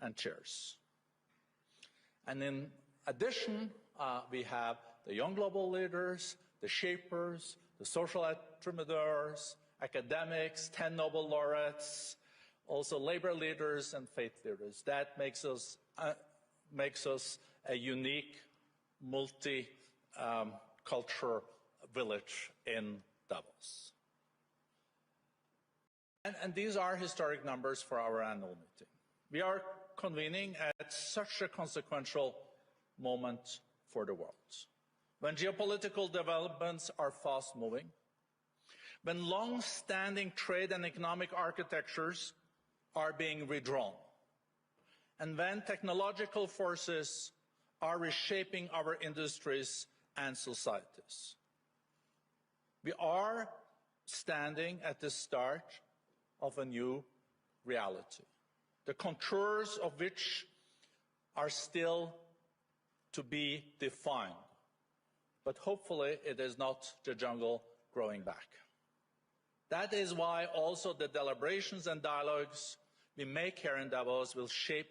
and chairs. And in addition, we have the young global leaders, the shapers, the social entrepreneurs, academics, 10 Nobel laureates, also labor leaders and faith leaders. That makes us a unique multi-cultural village in Davos. And these are historic numbers for our annual meeting. We are convening at such a consequential moment for the world. When geopolitical developments are fast-moving, when long-standing trade and economic architectures are being redrawn, and when technological forces are reshaping our industries and societies. We are standing at the start of a new reality, the contours of which are still to be defined. But hopefully it is not the jungle growing back. That is why also the deliberations and dialogues we make here in Davos will shape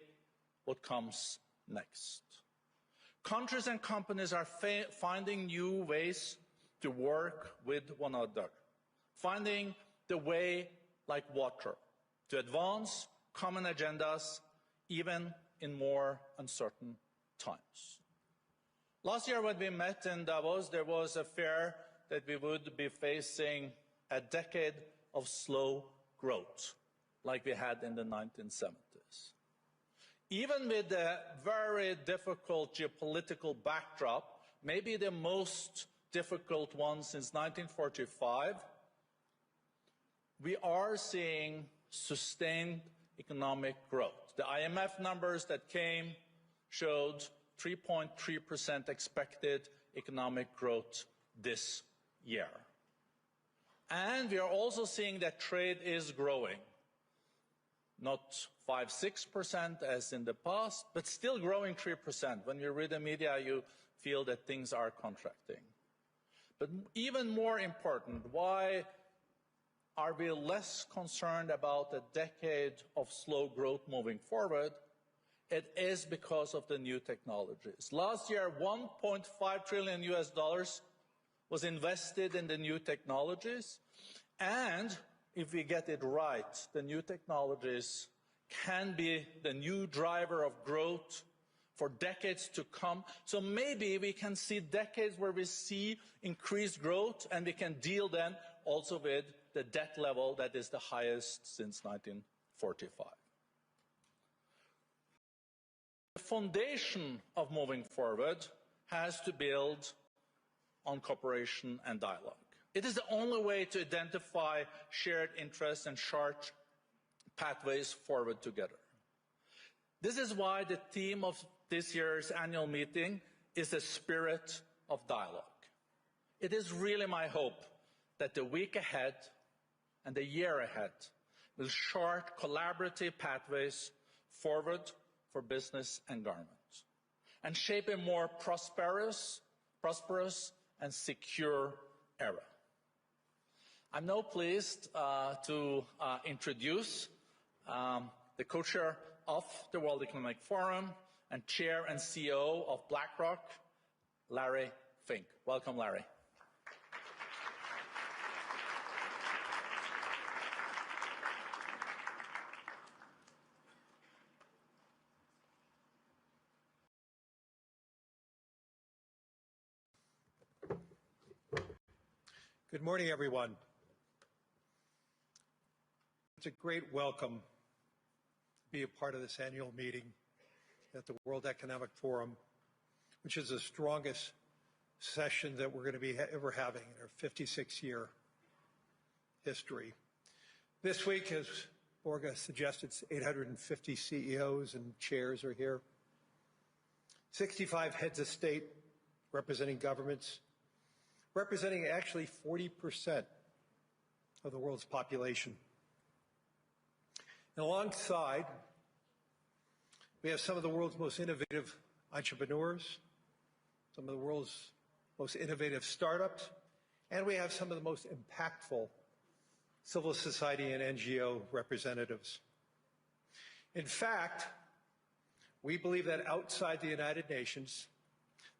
what comes next. Countries and companies are finding new ways to work with one another, finding the way like water to advance common agendas even in more uncertain times. Last year when we met in Davos, there was a fear that we would be facing a decade of slow growth like we had in the 1970s. Even with the very difficult geopolitical backdrop, maybe the most difficult one since 1945, we are seeing sustained economic growth. The IMF numbers that came showed 3.3% expected economic growth this year. And we are also seeing that trade is growing. Not 5-6% as in the past, but still growing 3%. When you read the media, you feel that things are contracting. But even more important, why are we less concerned about a decade of slow growth moving forward? It is because of the new technologies. Last year, $1.5 trillion was invested in the new technologies. And if we get it right, the new technologies can be the new driver of growth for decades to come. So maybe we can see decades where we see increased growth, and we can deal then also with the debt level that is the highest since 1945. The foundation of moving forward has to build on cooperation and dialogue. It is the only way to identify shared interests and chart pathways forward together. This is why the theme of this year's annual meeting is the spirit of dialogue. It is really my hope that the week ahead and the year ahead will chart collaborative pathways forward for business and government and shape a more prosperous and secure era. I'm now pleased to introduce the co-chair of the World Economic Forum and chair and CEO of BlackRock, Larry Fink. Welcome, Larry. Good morning, everyone. It's a great welcome to be a part of this annual meeting at the World Economic Forum, which is the strongest session that we're going to be ever having in our 56-year history. This week, as Borga suggested, 850 CEOs and chairs are here. 65 heads of state representing governments, representing actually 40% of the world's population. And alongside, we have some of the world's most innovative entrepreneurs, some of the world's most innovative startups, and we have some of the most impactful civil society and NGO representatives. In fact, we believe that outside the United Nations,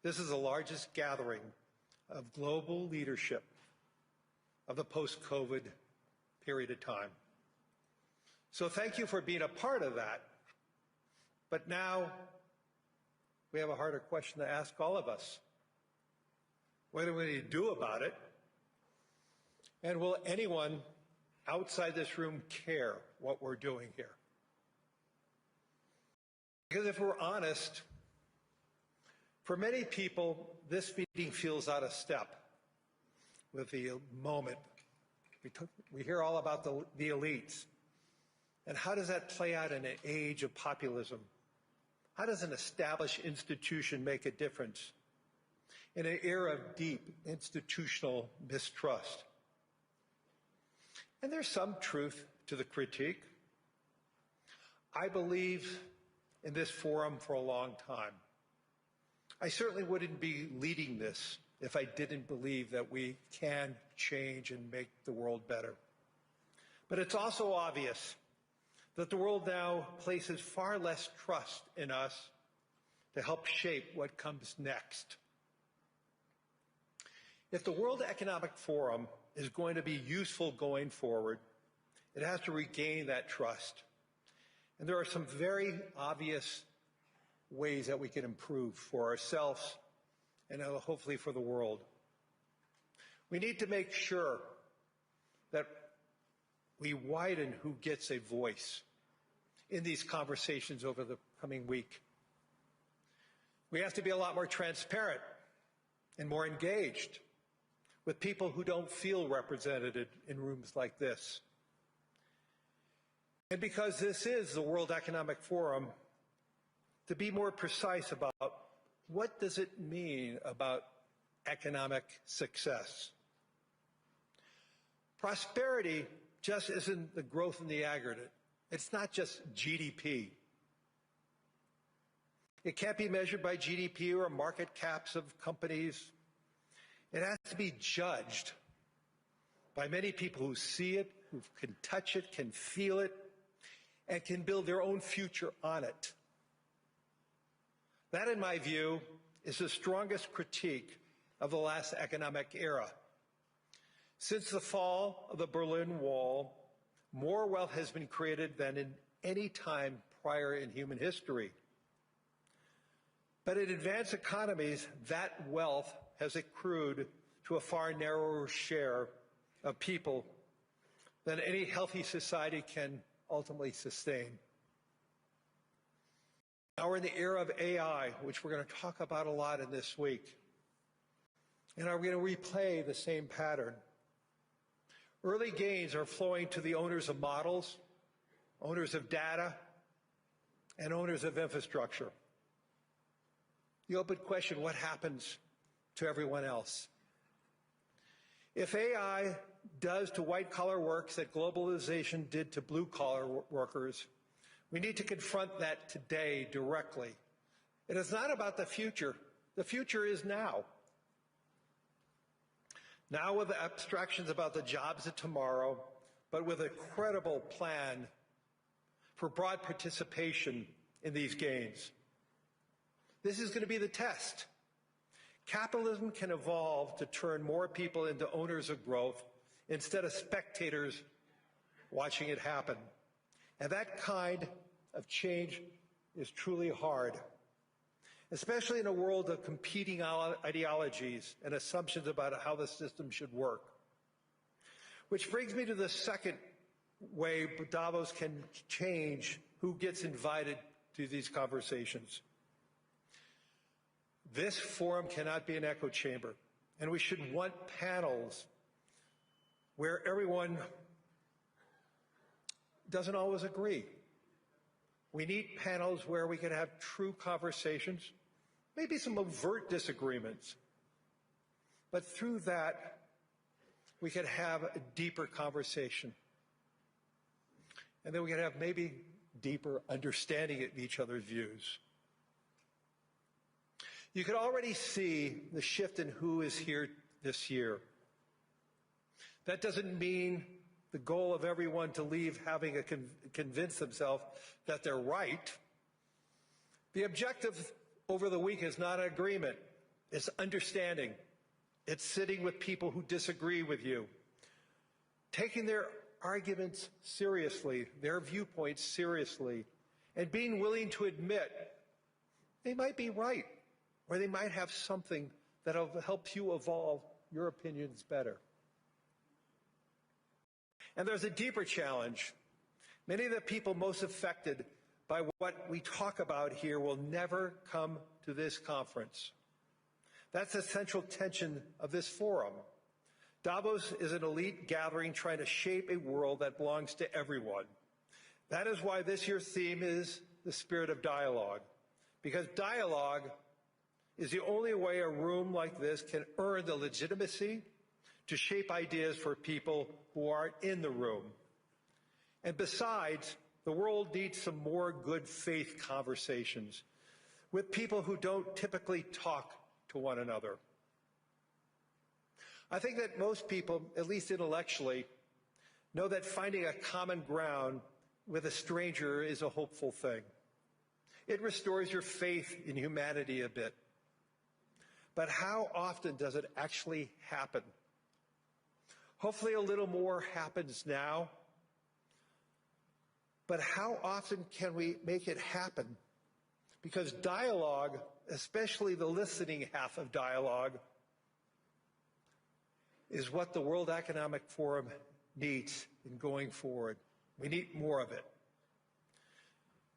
this is the largest gathering of global leadership of the post-COVID period of time. So thank you for being a part of that. But now we have a harder question to ask all of us. What do we need to do about it? And will anyone outside this room care what we're doing here? Because if we're honest, for many people, this meeting feels out of step with the moment. We hear all about the elites. And how does that play out in an age of populism? How does an established institution make a difference in an era of deep institutional mistrust? And there's some truth to the critique. I believe in this forum for a long time. I certainly wouldn't be leading this if I didn't believe that we can change and make the world better. But it's also obvious that the world now places far less trust in us to help shape what comes next. If the World Economic Forum is going to be useful going forward, it has to regain that trust. And there are some very obvious ways that we can improve for ourselves and hopefully for the world. We need to make sure that we widen who gets a voice in these conversations over the coming week. We have to be a lot more transparent and more engaged with people who don't feel represented in rooms like this. And because this is the World Economic Forum, to be more precise about what does it mean about economic success? Prosperity just isn't the growth in the aggregate. It's not just GDP. It can't be measured by GDP or market caps of companies. It has to be judged by many people who see it, who can touch it, can feel it, and can build their own future on it. That, in my view, is the strongest critique of the last economic era. Since the fall of the Berlin Wall, more wealth has been created than in any time prior in human history. But in advanced economies, that wealth has accrued to a far narrower share of people than any healthy society can ultimately sustain. Now we're in the era of AI, which we're going to talk about a lot in this week. And are we going to replay the same pattern? Early gains are flowing to the owners of models, owners of data, and owners of infrastructure. The open question, what happens to everyone else? If AI does to white-collar works that globalization did to blue-collar workers, we need to confront that today directly. It is not about the future. The future is now. Now with the abstractions about the jobs of tomorrow, but with a credible plan for broad participation in these gains. This is going to be the test. Capitalism can evolve to turn more people into owners of growth instead of spectators watching it happen. And that kind of change is truly hard, especially in a world of competing ideologies and assumptions about how the system should work. Which brings me to the second way Davos can change who gets invited to these conversations. This forum cannot be an echo chamber, and we should want panels where everyone doesn't always agree. We need panels where we can have true conversations, maybe some overt disagreements, but through that, we could have a deeper conversation. And then we could have maybe deeper understanding of each other's views. You can already see the shift in who is here this year. That doesn't mean the goal of everyone to leave having convinced themselves that they're right. The objective over the week is not agreement, it's understanding. It's sitting with people who disagree with you, taking their arguments seriously, their viewpoints seriously, and being willing to admit they might be right, or they might have something that'll help you evolve your opinions better. And there's a deeper challenge. Many of the people most affected by what we talk about here will never come to this conference. That's the central tension of this forum. Davos is an elite gathering trying to shape a world that belongs to everyone. That is why this year's theme is the spirit of dialogue, because dialogue is the only way a room like this can earn the legitimacy to shape ideas for people who aren't in the room. And besides, the world needs some more good faith conversations with people who don't typically talk to one another. I think that most people, at least intellectually, know that finding a common ground with a stranger is a hopeful thing. It restores your faith in humanity a bit. But how often does it actually happen? Hopefully a little more happens now. But how often can we make it happen? Because dialogue, especially the listening half of dialogue, is what the World Economic Forum needs in going forward. We need more of it.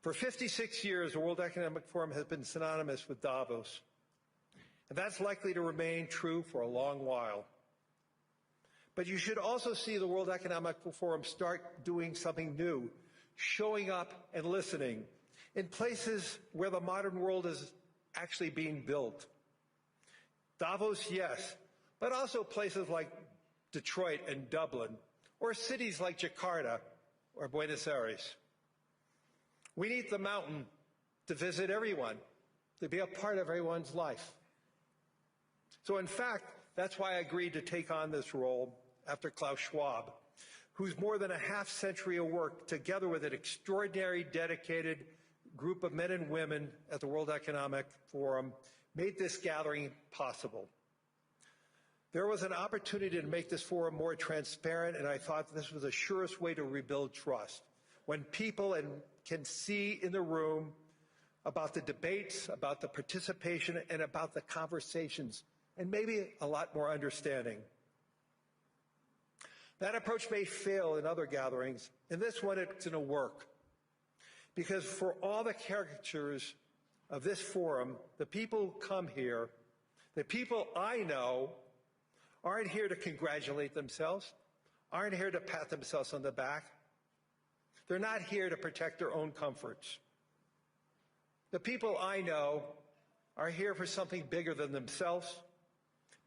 For 56 years, the World Economic Forum has been synonymous with Davos. And that's likely to remain true for a long while. But you should also see the World Economic Forum start doing something new, showing up and listening in places where the modern world is actually being built. Davos, yes, but also places like Detroit and Dublin, or cities like Jakarta or Buenos Aires. We need the mountain to visit everyone, to be a part of everyone's life. So in fact, that's why I agreed to take on this role after Klaus Schwab, whose more than a half century of work, together with an extraordinary, dedicated group of men and women at the World Economic Forum, made this gathering possible. There was an opportunity to make this forum more transparent, and I thought this was the surest way to rebuild trust. When people can see in the room about the debates, about the participation, and about the conversations, and maybe a lot more understanding. That approach may fail in other gatherings. In this one, it's going to work. Because for all the caricatures of this forum, the people who come here, the people I know, aren't here to congratulate themselves, aren't here to pat themselves on the back. They're not here to protect their own comforts. The people I know are here for something bigger than themselves,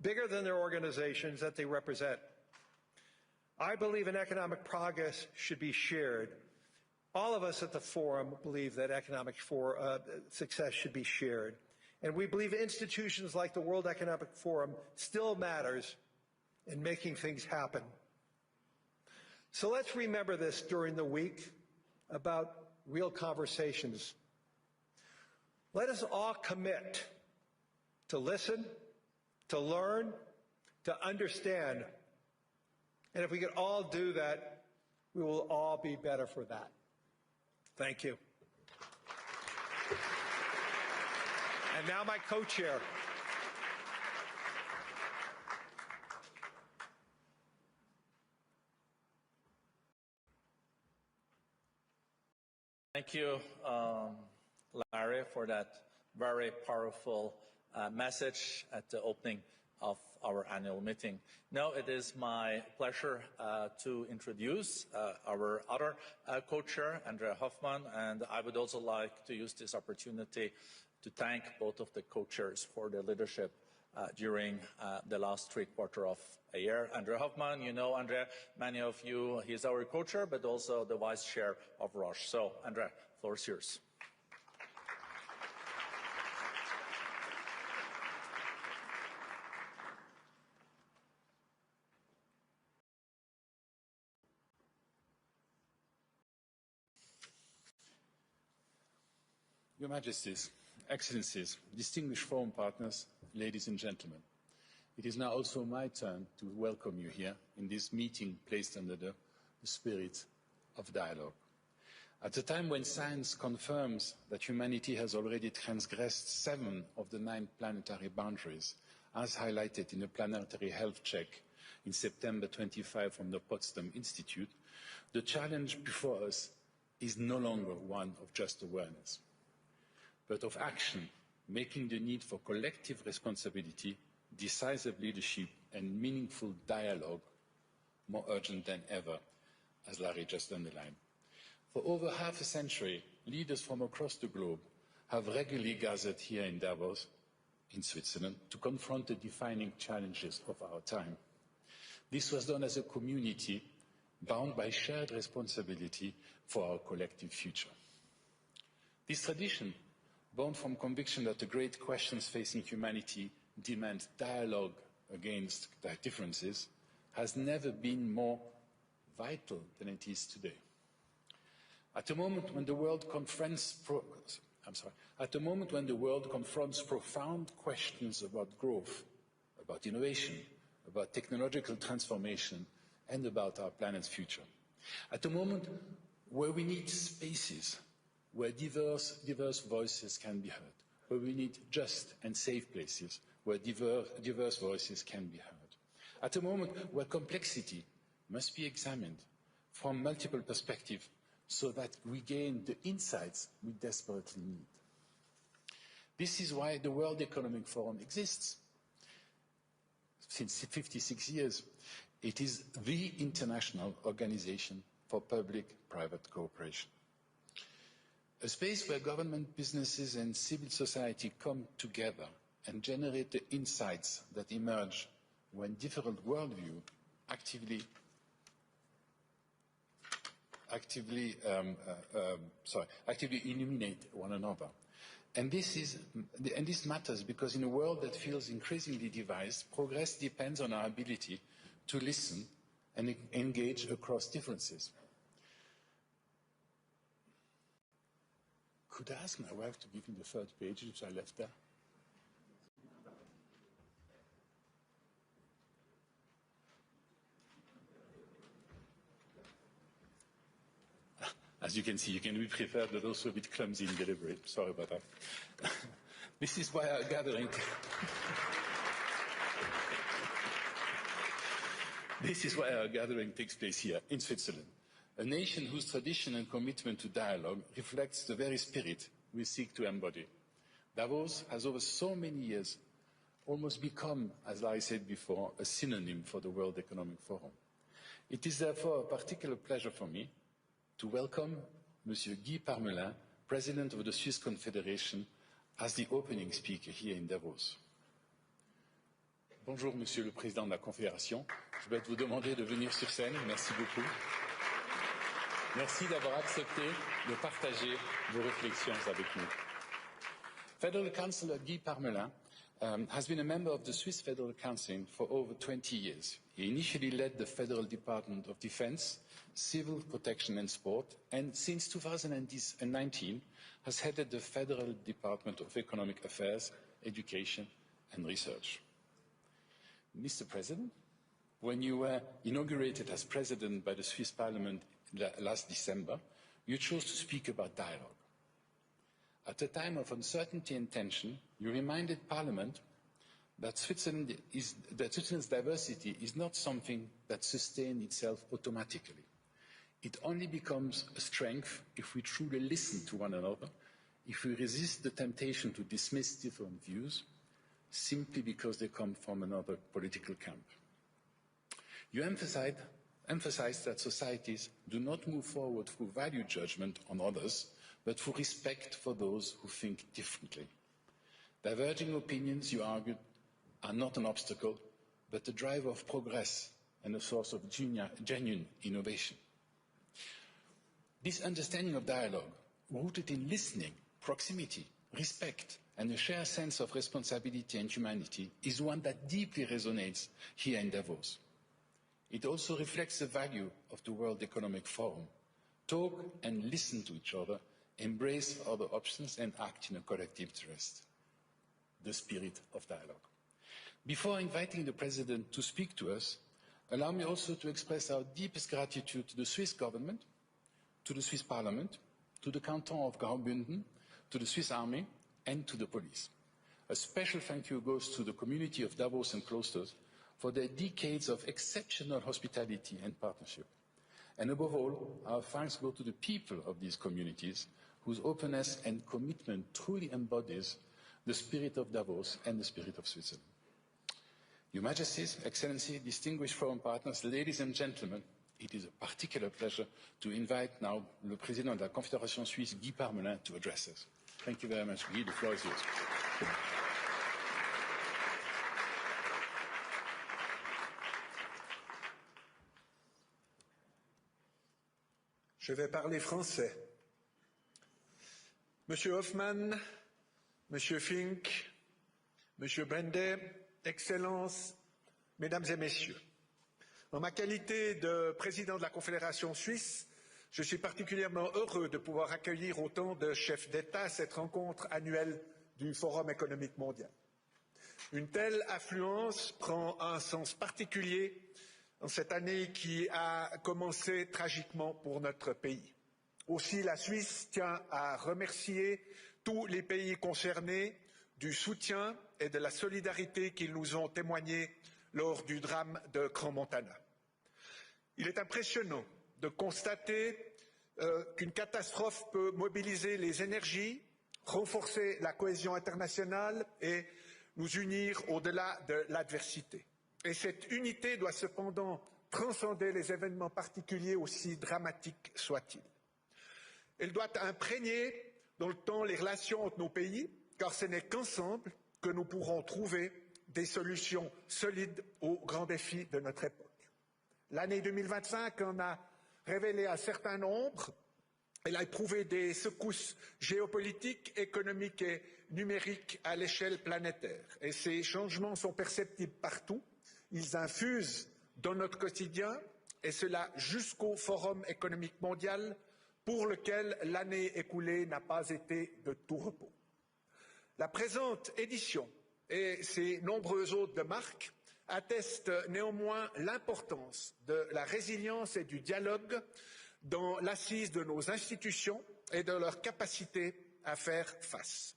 bigger than their organizations that they represent. I believe in economic progress should be shared. All of us at the forum believe that economic success should be shared. And we believe institutions like the World Economic Forum still matters in making things happen. So let's remember this during the week about real conversations. Let us all commit to listen, to learn, to understand. And if we can all do that, we will all be better for that. Thank you. And now my co-chair. Thank you, Larry, for that very powerful message at the opening of our annual meeting. Now it is my pleasure to introduce our other co-chair, Andrea Hoffman, and I would also like to use this opportunity to thank both of the co-chairs for their leadership during the last three-quarters of a year. Andrea Hoffman, you know Andrea, many of you, he's our co-chair, but also the vice chair of Roche. So, Andrea, the floor is yours. Your Majesties, Excellencies, distinguished forum partners, ladies and gentlemen, it is now also my turn to welcome you here in this meeting placed under the spirit of dialogue. At a time when science confirms that humanity has already transgressed 7 of the 9 planetary boundaries, as highlighted in a planetary health check in September 25 from the Potsdam Institute, the challenge before us is no longer one of just awareness, but of action, making the need for collective responsibility, decisive leadership, and meaningful dialogue more urgent than ever, as Larry just underlined. For over half a century, leaders from across the globe have regularly gathered here in Davos, in Switzerland, to confront the defining challenges of our time. This was done as a community bound by shared responsibility for our collective future. This tradition, born from conviction that the great questions facing humanity demand dialogue against their differences, has never been more vital than it is today. At a moment when the world confronts profound questions about growth, about innovation, about technological transformation, and about our planet's future. At a moment where we need spaces where diverse voices can be heard, where we need just and safe places where diverse voices can be heard. At a moment where complexity must be examined from multiple perspectives so that we gain the insights we desperately need. This is why the World Economic Forum exists. Since 56 years, it is the international organization for public-private cooperation. A space where government, businesses, and civil society come together and generate the insights that emerge when different worldviews actively illuminate one another. And this matters because in a world that feels increasingly divided, progress depends on our ability to listen and engage across differences. Could I ask my wife to give me the third page, which I left there? As you can see, you can be prepared, but also a bit clumsy in delivery. Sorry about that. This is why our gathering... This is why our gathering takes place here in Switzerland, a nation whose tradition and commitment to dialogue reflects the very spirit we seek to embody. Davos has over so many years almost become, as I said before, a synonym for the World Economic Forum. It is therefore a particular pleasure for me to welcome Monsieur Guy Parmelin, President of the Swiss Confederation, as the opening speaker here in Davos. Bonjour, Monsieur le Président de la Confédération. Je vais vous demander de venir sur scène. Merci beaucoup. Merci d'avoir accepté de partager vos réflexions avec nous. Federal Councillor Guy Parmelin has been a member of the Swiss Federal Council for over 20 years. He initially led the Federal Department of Defense, Civil Protection and Sport, and since 2019 has headed the Federal Department of Economic Affairs, Education and Research. Mr. President, when you were inaugurated as President by the Swiss Parliament last December, you chose to speak about dialogue. At a time of uncertainty and tension, you reminded Parliament that Switzerland's diversity is not something that sustains itself automatically. It only becomes a strength if we truly listen to one another, if we resist the temptation to dismiss different views, simply because they come from another political camp. You emphasized that societies do not move forward through value judgment on others, but through respect for those who think differently. Diverging opinions, you argued, are not an obstacle, but a driver of progress and a source of genuine innovation. This understanding of dialogue, rooted in listening, proximity, respect, and a shared sense of responsibility and humanity, is one that deeply resonates here in Davos. It also reflects the value of the World Economic Forum. Talk and listen to each other embrace other options and act in a collective interest. The spirit of dialogue. Before inviting the President to speak to us, allow me also to express our deepest gratitude to the Swiss government, to the Swiss Parliament, to the Canton of Graubünden, to the Swiss Army, and to the police. A special thank you goes to the community of Davos and Klosters for their decades of exceptional hospitality and partnership. And above all, our thanks go to the people of these communities whose openness and commitment truly embodies the spirit of Davos and the spirit of Switzerland. Your Majesties, Excellency, distinguished forum partners, ladies and gentlemen, it is a particular pleasure to invite now le président de la Confédération suisse, Guy Parmelin, to address us. Thank you very much, Guy. The floor is yours. Je vais parler français. Monsieur Hoffmann, Monsieur Fink, Monsieur Bende, Excellences, Mesdames et Messieurs, en ma qualité de président de la Confédération suisse, je suis particulièrement heureux de pouvoir accueillir autant de chefs d'État à cette rencontre annuelle du Forum économique mondial. Une telle affluence prend un sens particulier en cette année qui a commencé tragiquement pour notre pays. Aussi, la Suisse tient à remercier tous les pays concernés du soutien et de la solidarité qu'ils nous ont témoigné lors du drame de Crans-Montana. Il est impressionnant de constater qu'une catastrophe peut mobiliser les énergies, renforcer la cohésion internationale et nous unir au-delà de l'adversité. Et cette unité doit cependant transcender les événements particuliers, aussi dramatiques soient-ils. Elle doit imprégner dans le temps les relations entre nos pays, car ce n'est qu'ensemble que nous pourrons trouver des solutions solides aux grands défis de notre époque. L'année 2025 en a révélé un certain nombre. Elle a éprouvé des secousses géopolitiques, économiques et numériques à l'échelle planétaire. Et ces changements sont perceptibles partout. Ils infusent dans notre quotidien, et cela jusqu'au Forum économique mondial, pour lequel l'année écoulée n'a pas été de tout repos. La présente édition et ses nombreux autres de marque attestent néanmoins l'importance de la résilience et du dialogue dans l'assise de nos institutions et de leur capacité à faire face.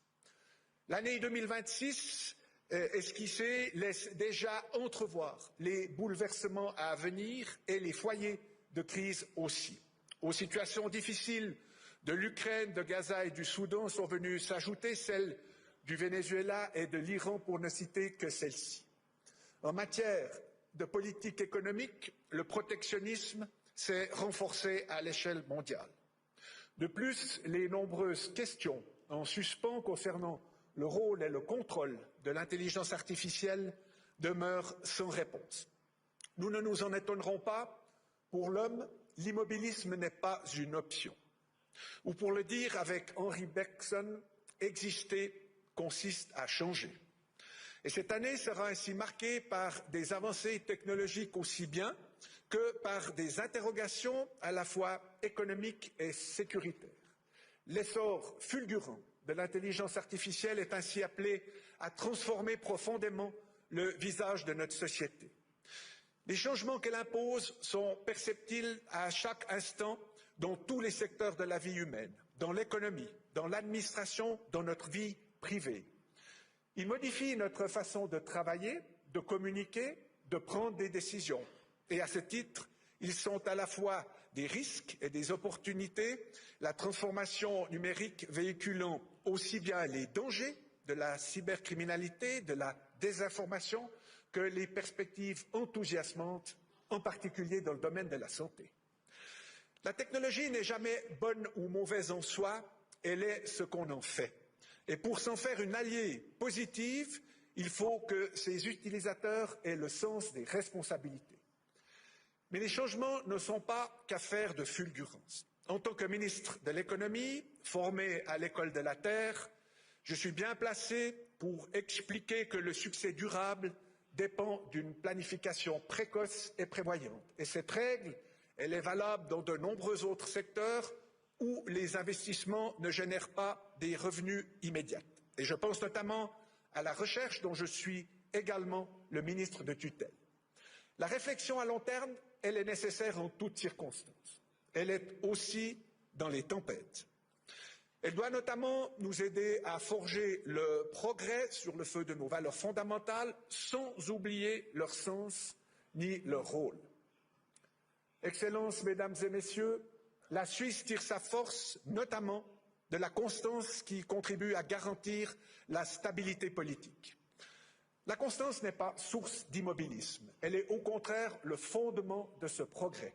L'année 2026 esquissée laisse déjà entrevoir les bouleversements à venir et les foyers de crise aussi. Aux situations difficiles de l'Ukraine, de Gaza et du Soudan sont venues s'ajouter celles du Venezuela et de l'Iran, pour ne citer que celles-ci. En matière de politique économique, le protectionnisme s'est renforcé à l'échelle mondiale. De plus, les nombreuses questions en suspens concernant le rôle et le contrôle de l'intelligence artificielle demeurent sans réponse. Nous ne nous en étonnerons pas, pour l'homme, l'immobilisme n'est pas une option. Ou pour le dire avec Henry Bergson, exister consiste à changer. Et cette année sera ainsi marquée par des avancées technologiques aussi bien que par des interrogations à la fois économiques et sécuritaires. L'essor fulgurant de l'intelligence artificielle est ainsi appelé à transformer profondément le visage de notre société. Les changements qu'elle impose sont perceptibles à chaque instant dans tous les secteurs de la vie humaine, dans l'économie, dans l'administration, dans notre vie privée. Ils modifient notre façon de travailler, de communiquer, de prendre des décisions. Et à ce titre, ils sont à la fois des risques et des opportunités, la transformation numérique véhiculant aussi bien les dangers de la cybercriminalité, de la désinformation, que les perspectives enthousiasmantes, en particulier dans le domaine de la santé. La technologie n'est jamais bonne ou mauvaise en soi, elle est ce qu'on en fait. Et pour s'en faire une alliée positive, il faut que ses utilisateurs aient le sens des responsabilités. Mais les changements ne sont pas qu'affaires de fulgurance. En tant que ministre de l'économie, formé à l'école de la Terre, je suis bien placé pour expliquer que le succès durable dépend d'une planification précoce et prévoyante. Et cette règle, elle est valable dans de nombreux autres secteurs où les investissements ne génèrent pas des revenus immédiats. Et je pense notamment à la recherche dont je suis également le ministre de tutelle. La réflexion à long terme, elle est nécessaire en toutes circonstances. Elle est aussi dans les tempêtes. Elle doit notamment nous aider à forger le progrès sur le feu de nos valeurs fondamentales sans oublier leur sens ni leur rôle. Excellences, Mesdames et Messieurs, la Suisse tire sa force notamment de la constance qui contribue à garantir la stabilité politique. La constance n'est pas source d'immobilisme, elle est au contraire le fondement de ce progrès.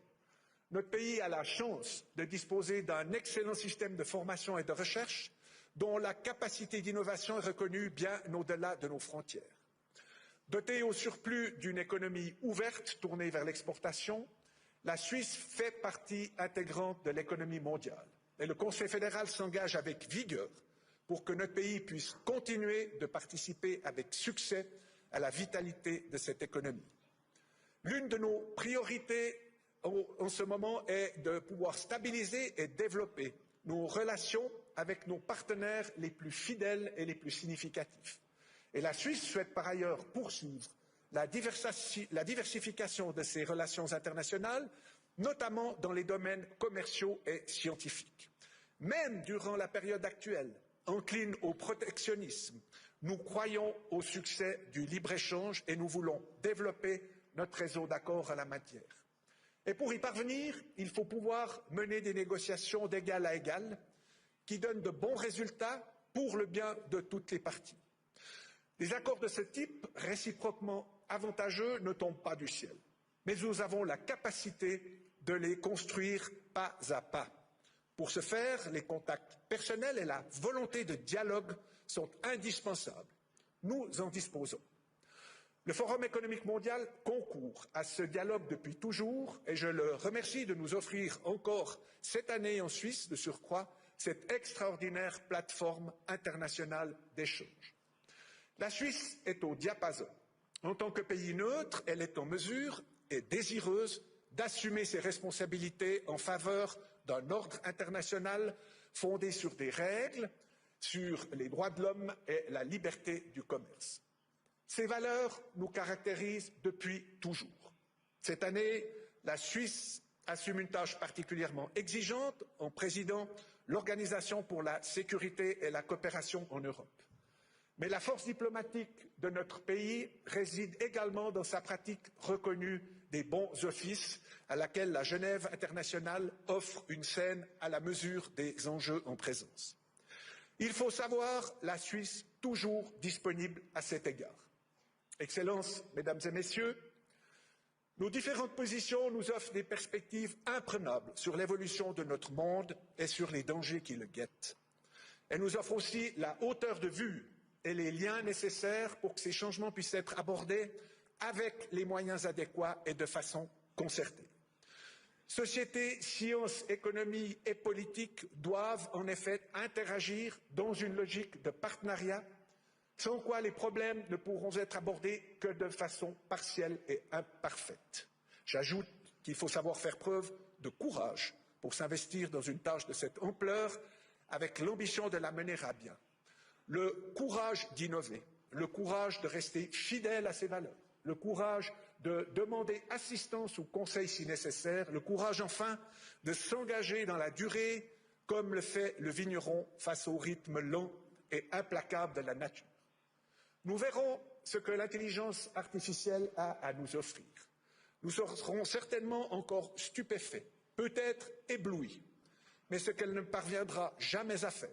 Notre pays a la chance de disposer d'un excellent système de formation et de recherche dont la capacité d'innovation est reconnue bien au-delà de nos frontières. Dotée au surplus d'une économie ouverte tournée vers l'exportation, la Suisse fait partie intégrante de l'économie mondiale. Et le Conseil fédéral s'engage avec vigueur pour que notre pays puisse continuer de participer avec succès à la vitalité de cette économie. L'une de nos priorités en ce moment est de pouvoir stabiliser et développer nos relations avec nos partenaires les plus fidèles et les plus significatifs. Et la Suisse souhaite par ailleurs poursuivre la diversification de ses relations internationales, notamment dans les domaines commerciaux et scientifiques. Même durant la période actuelle, encline au protectionnisme, nous croyons au succès du libre-échange et nous voulons développer notre réseau d'accords en la matière. Et pour y parvenir, il faut pouvoir mener des négociations d'égal à égal qui donnent de bons résultats pour le bien de toutes les parties. Des accords de ce type, réciproquement avantageux, ne tombent pas du ciel. Mais nous avons la capacité de les construire pas à pas. Pour ce faire, les contacts personnels et la volonté de dialogue sont indispensables. Nous en disposons. Le Forum économique mondial concourt à ce dialogue depuis toujours et je le remercie de nous offrir encore cette année en Suisse, de surcroît, cette extraordinaire plateforme internationale d'échange. La Suisse est au diapason. En tant que pays neutre, elle est en mesure et désireuse d'assumer ses responsabilités en faveur d'un ordre international fondé sur des règles, sur les droits de l'homme et la liberté du commerce. Ces valeurs nous caractérisent depuis toujours. Cette année, la Suisse assume une tâche particulièrement exigeante en présidant l'Organisation pour la sécurité et la coopération en Europe. Mais la force diplomatique de notre pays réside également dans sa pratique reconnue des bons offices à laquelle la Genève internationale offre une scène à la mesure des enjeux en présence. Il faut savoir la Suisse toujours disponible à cet égard. Excellences, Mesdames et Messieurs, nos différentes positions nous offrent des perspectives imprenables sur l'évolution de notre monde et sur les dangers qui le guettent. Elles nous offrent aussi la hauteur de vue et les liens nécessaires pour que ces changements puissent être abordés avec les moyens adéquats et de façon concertée. Société, sciences, économie et politique doivent en effet interagir dans une logique de partenariat, sans quoi les problèmes ne pourront être abordés que de façon partielle et imparfaite. J'ajoute qu'il faut savoir faire preuve de courage pour s'investir dans une tâche de cette ampleur avec l'ambition de la mener à bien. Le courage d'innover, le courage de rester fidèle à ses valeurs, le courage de demander assistance ou conseil si nécessaire, le courage enfin de s'engager dans la durée comme le fait le vigneron face au rythme lent et implacable de la nature. Nous verrons ce que l'intelligence artificielle a à nous offrir. Nous serons certainement encore stupéfaits, peut-être éblouis, mais ce qu'elle ne parviendra jamais à faire,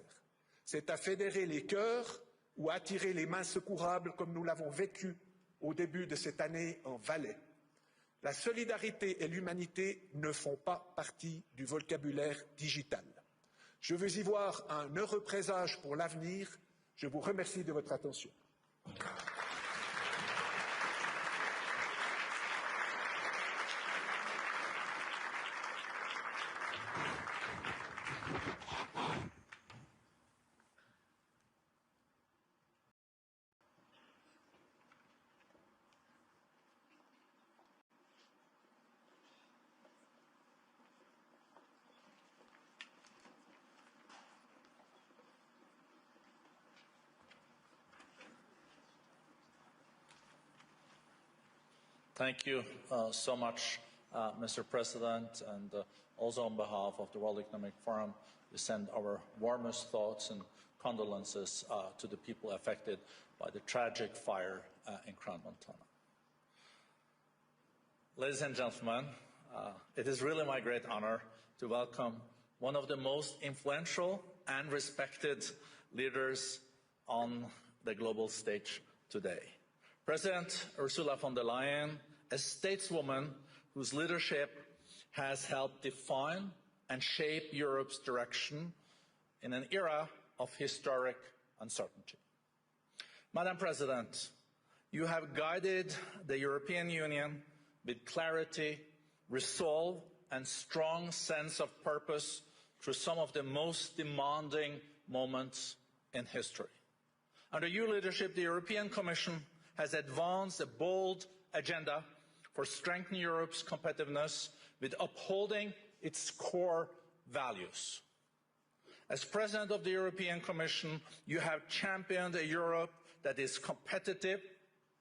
c'est à fédérer les cœurs ou à attirer les mains secourables comme nous l'avons vécu au début de cette année en Valais. La solidarité et l'humanité ne font pas partie du vocabulaire digital. Je veux y voir un heureux présage pour l'avenir. Je vous remercie de votre attention. Thank you so much, Mr. President, and also on behalf of the World Economic Forum, we send our warmest thoughts and condolences to the people affected by the tragic fire in Crown Montana. Ladies and gentlemen, it is really my great honor to welcome one of the most influential and respected leaders on the global stage today. President Ursula von der Leyen, a stateswoman whose leadership has helped define and shape Europe's direction in an era of historic uncertainty. Madam President, you have guided the European Union with clarity, resolve, and strong sense of purpose through some of the most demanding moments in history. Under your leadership, the European Commission has advanced a bold agenda for strengthening Europe's competitiveness with upholding its core values. As President of the European Commission, you have championed a Europe that is competitive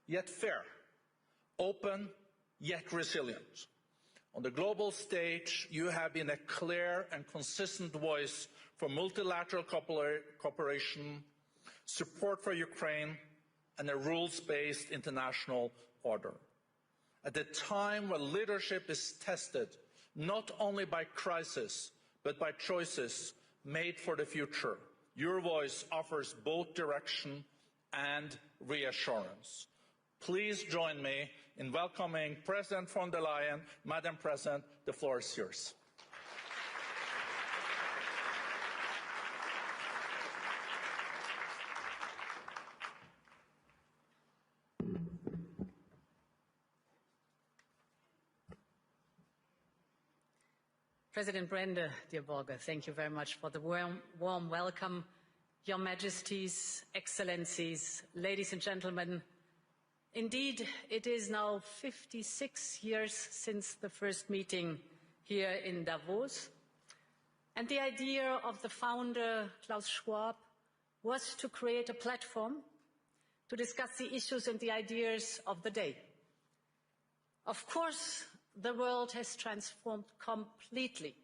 yet fair, open yet resilient. On the global stage, you have been a clear and consistent voice for multilateral cooperation, support for Ukraine, and a rules-based international order. At a time when leadership is tested not only by crisis, but by choices made for the future, your voice offers both direction and reassurance. Please join me in welcoming President von der Leyen. Madam President, the floor is yours. President Brende, dear Volker, thank you very much for the warm welcome. Your Majesties, Excellencies, ladies and gentlemen, indeed, it is now 56 years since the first meeting here in Davos. And the idea of the founder, Klaus Schwab, was to create a platform to discuss the issues and the ideas of the day. Of course, the world has transformed completely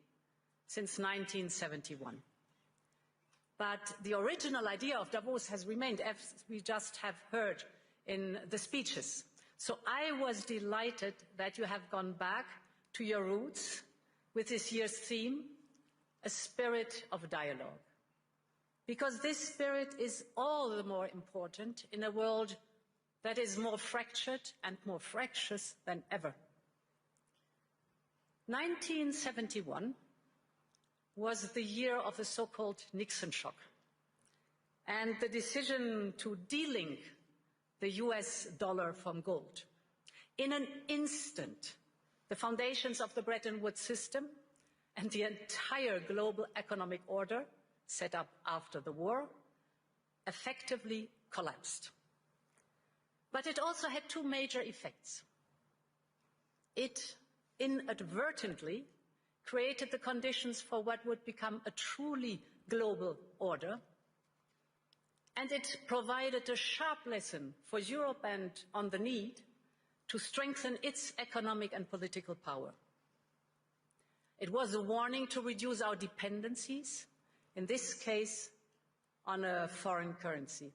since 1971. But the original idea of Davos has remained, as we just have heard in the speeches. So I was delighted that you have gone back to your roots with this year's theme, a spirit of dialogue. Because this spirit is all the more important in a world that is more fractured and more fractious than ever. 1971 was the year of the so-called Nixon shock and the decision to delink the US dollar from gold. In an instant, the foundations of the Bretton Woods system and the entire global economic order set up after the war effectively collapsed. But it also had two major effects. It inadvertently created the conditions for what would become a truly global order, and it provided a sharp lesson for Europe and on the need to strengthen its economic and political power. It was a warning to reduce our dependencies, in this case, on a foreign currency.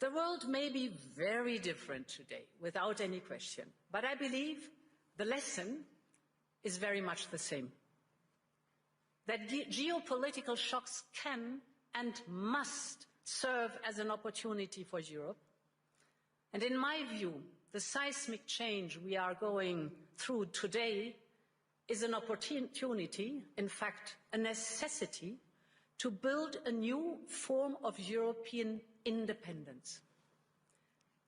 The world may be very different today, without any question, but I believe the lesson is very much the same. That geopolitical shocks can and must serve as an opportunity for Europe. And in my view, the seismic change we are going through today is an opportunity, in fact, a necessity, to build a new form of European independence.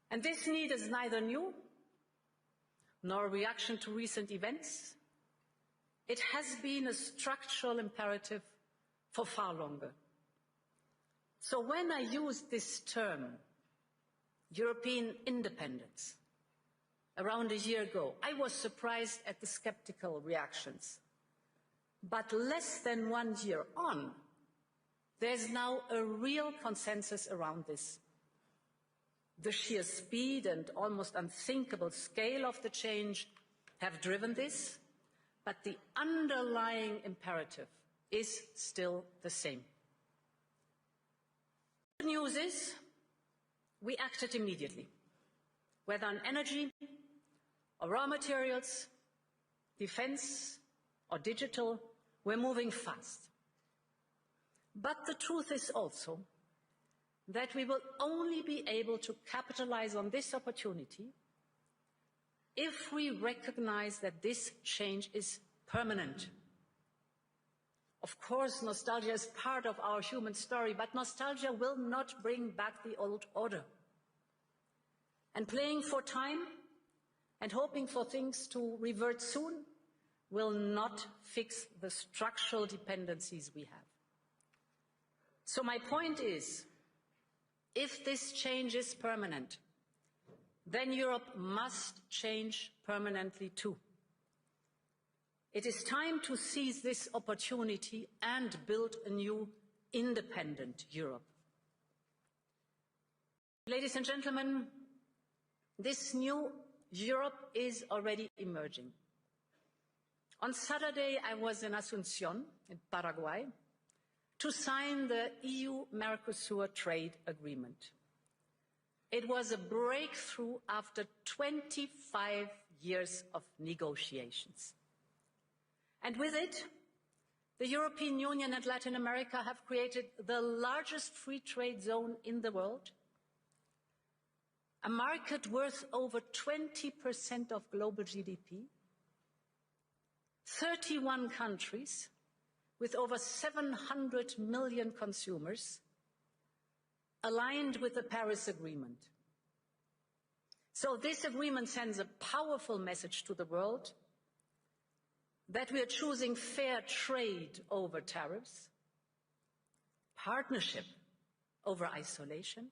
And this need is neither new nor a reaction to recent events. It has been a structural imperative for far longer. So when I used this term, European independence, around a year ago, I was surprised at the skeptical reactions. But less than 1 year on, there's now a real consensus around this. The sheer speed and almost unthinkable scale of the change have driven this, but the underlying imperative is still the same. The news is we acted immediately, whether on energy or raw materials, defense or digital, we're moving fast. But the truth is also that we will only be able to capitalize on this opportunity if we recognize that this change is permanent. Of course, nostalgia is part of our human story, but nostalgia will not bring back the old order. And playing for time and hoping for things to revert soon will not fix the structural dependencies we have. So my point is, if this change is permanent, then Europe must change permanently too. It is time to seize this opportunity and build a new independent Europe. Ladies and gentlemen, this new Europe is already emerging. On Saturday, I was in Asunción, in Paraguay, to sign the EU-Mercosur trade agreement. It was a breakthrough after 25 years of negotiations. And with it, the European Union and Latin America have created the largest free trade zone in the world, a market worth over 20% of global GDP, 31 countries with over 700 million consumers, aligned with the Paris Agreement. So this agreement sends a powerful message to the world that we are choosing fair trade over tariffs, partnership over isolation,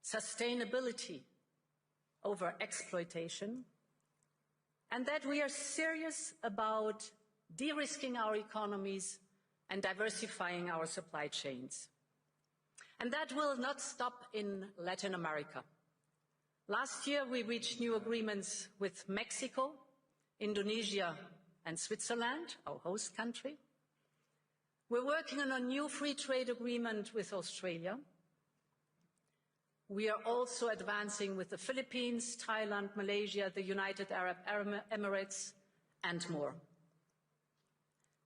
sustainability over exploitation, and that we are serious about de-risking our economies and diversifying our supply chains. And that will not stop in Latin America. Last year, we reached new agreements with Mexico, Indonesia, and Switzerland, our host country. We're working on a new free trade agreement with Australia. We are also advancing with the Philippines, Thailand, Malaysia, the United Arab Emirates, and more.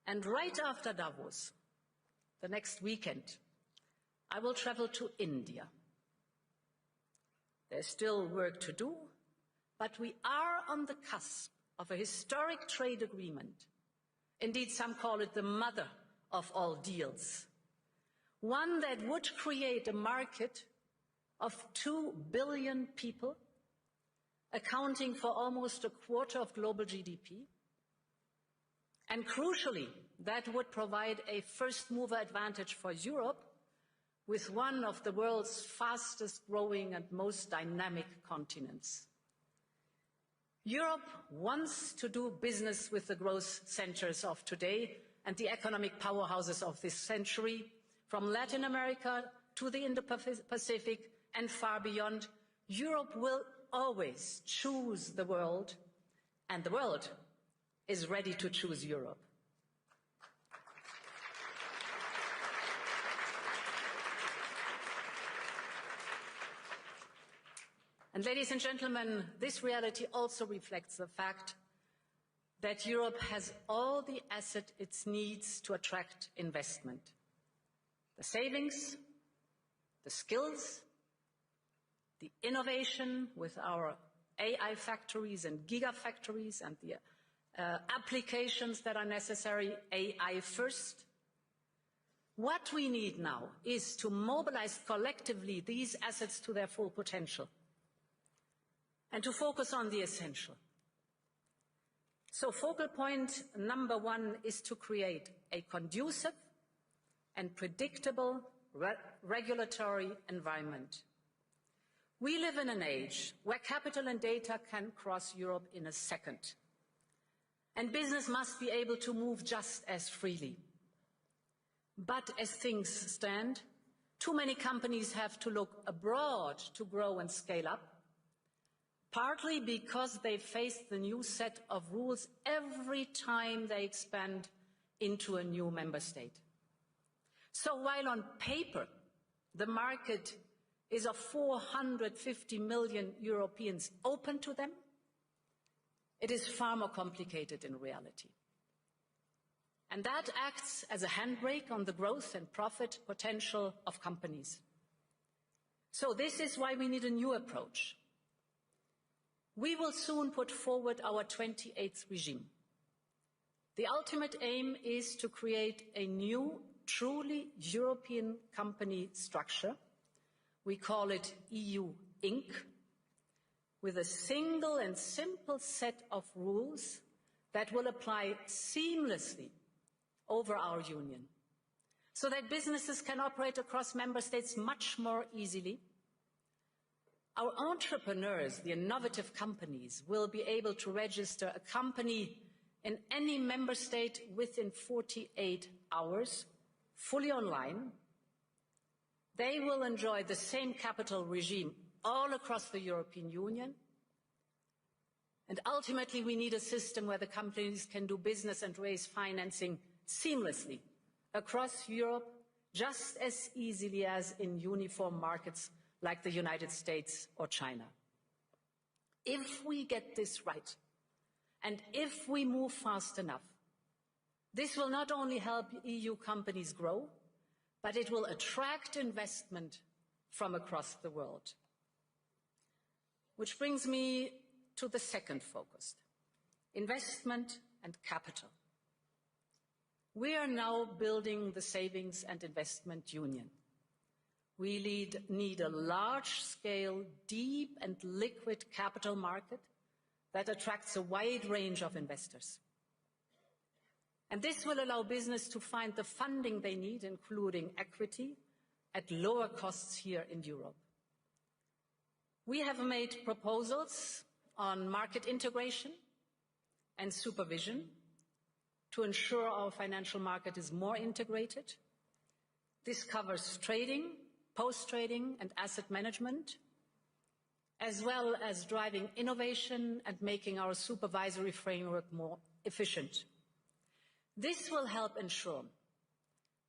And right after Davos, the next weekend, I will travel to India. There's still work to do, but we are on the cusp of a historic trade agreement. Indeed, some call it the mother of all deals. One that would create a market of 2 billion people, accounting for almost a quarter of global GDP. And crucially, that would provide a first-mover advantage for Europe with one of the world's fastest-growing and most dynamic continents. Europe wants to do business with the growth centers of today and the economic powerhouses of this century, from Latin America to the Indo-Pacific and far beyond. Europe will always choose the world, and the world is ready to choose Europe. And ladies and gentlemen, this reality also reflects the fact that Europe has all the assets it needs to attract investment. The savings, the skills, the innovation with our AI factories and gigafactories and the applications that are necessary, AI first. What we need now is to mobilize collectively these assets to their full potential and to focus on the essential. So focal point number one is to create a conducive and predictable regulatory environment. We live in an age where capital and data can cross Europe in a second. And business must be able to move just as freely. But as things stand, Too many companies have to look abroad to grow and scale up, partly because they face the new set of rules every time they expand into a new member state. So while on paper the market is of 450 million Europeans open to them, it is far more complicated in reality. And that acts as a handbrake on the growth and profit potential of companies. So this is why we need a new approach. We will soon put forward our 28th regime. The ultimate aim is to create a new, truly European company structure. We call it EU Inc., with a single and simple set of rules that will apply seamlessly over our union, so that businesses can operate across member states much more easily. Our entrepreneurs, the innovative companies, will be able to register a company in any member state within 48 hours, fully online. They will enjoy the same capital regime all across the European Union. And ultimately, we need a system where the companies can do business and raise financing seamlessly across Europe, just as easily as in uniform markets like the United States or China. If we get this right, and if we move fast enough, this will not only help EU companies grow, but it will attract investment from across the world. Which brings me to the second focus, investment and capital. We are now building the Savings and Investment Union. We need a large-scale, deep and liquid capital market that attracts a wide range of investors. And this will allow business to find the funding they need, including equity, at lower costs here in Europe. We have made proposals on market integration and supervision to ensure our financial market is more integrated. This covers trading, post-trading and asset management, as well as driving innovation and making our supervisory framework more efficient. This will help ensure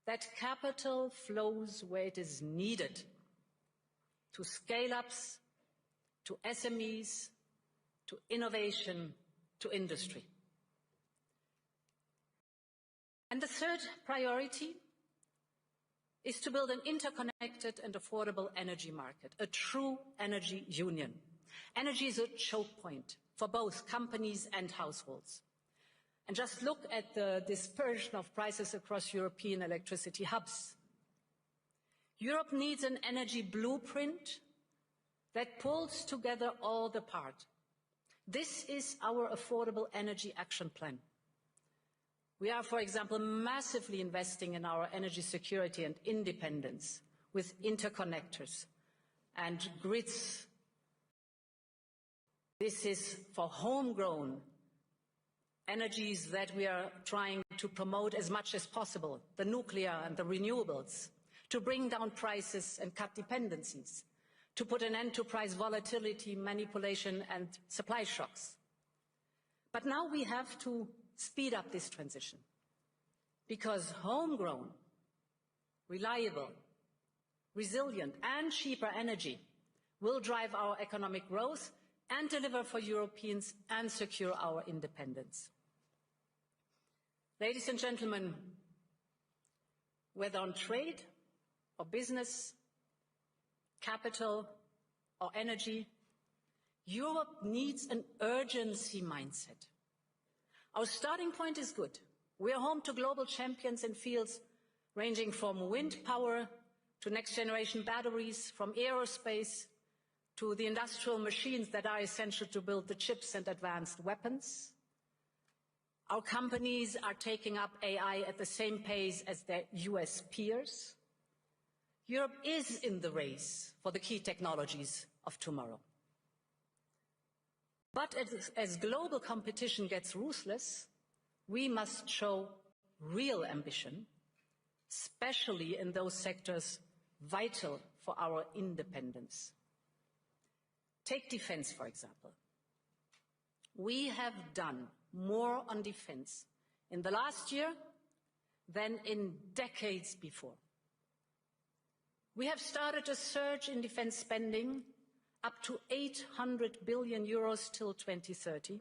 that capital flows where it is needed, to scale-ups, to SMEs, to innovation, to industry. And the third priority is to build an interconnected and affordable energy market, a true energy union. Energy is a choke point for both companies and households. And just look at the dispersion of prices across European electricity hubs. Europe needs an energy blueprint that pulls together all the parts. This is our Affordable Energy Action Plan. We are, for example, massively investing in our energy security and independence with interconnectors and grids. This is for homegrown energies that we are trying to promote as much as possible, the nuclear and the renewables, to bring down prices and cut dependencies, to put an end to price volatility, manipulation and supply shocks. But now we have to speed up this transition, because homegrown, reliable, resilient and cheaper energy will drive our economic growth and deliver for Europeans and secure our independence. Ladies and gentlemen, whether on trade or business, capital or energy, Europe needs an urgency mindset. Our starting point is good. We are home to global champions in fields ranging from wind power to next generation batteries, from aerospace to the industrial machines that are essential to build the chips and advanced weapons. Our companies are taking up AI at the same pace as their US peers. Europe is in the race for the key technologies of tomorrow. But as global competition gets ruthless, we must show real ambition, especially in those sectors vital for our independence. Take defense, for example. We have done more on defense in the last year than in decades before. We have started a surge in defense spending up to 800 billion euros till 2030.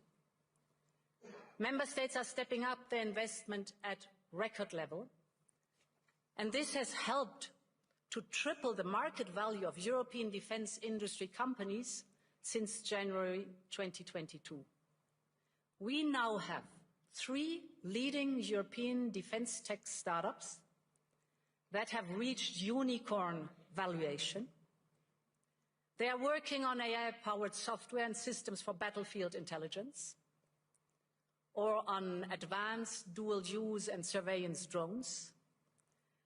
Member states are stepping up their investment at record level, and this has helped to triple the market value of European defense industry companies since January 2022. We now have 3 leading European defense tech startups that have reached unicorn valuation. They are working on AI-powered software and systems for battlefield intelligence, or on advanced dual-use and surveillance drones.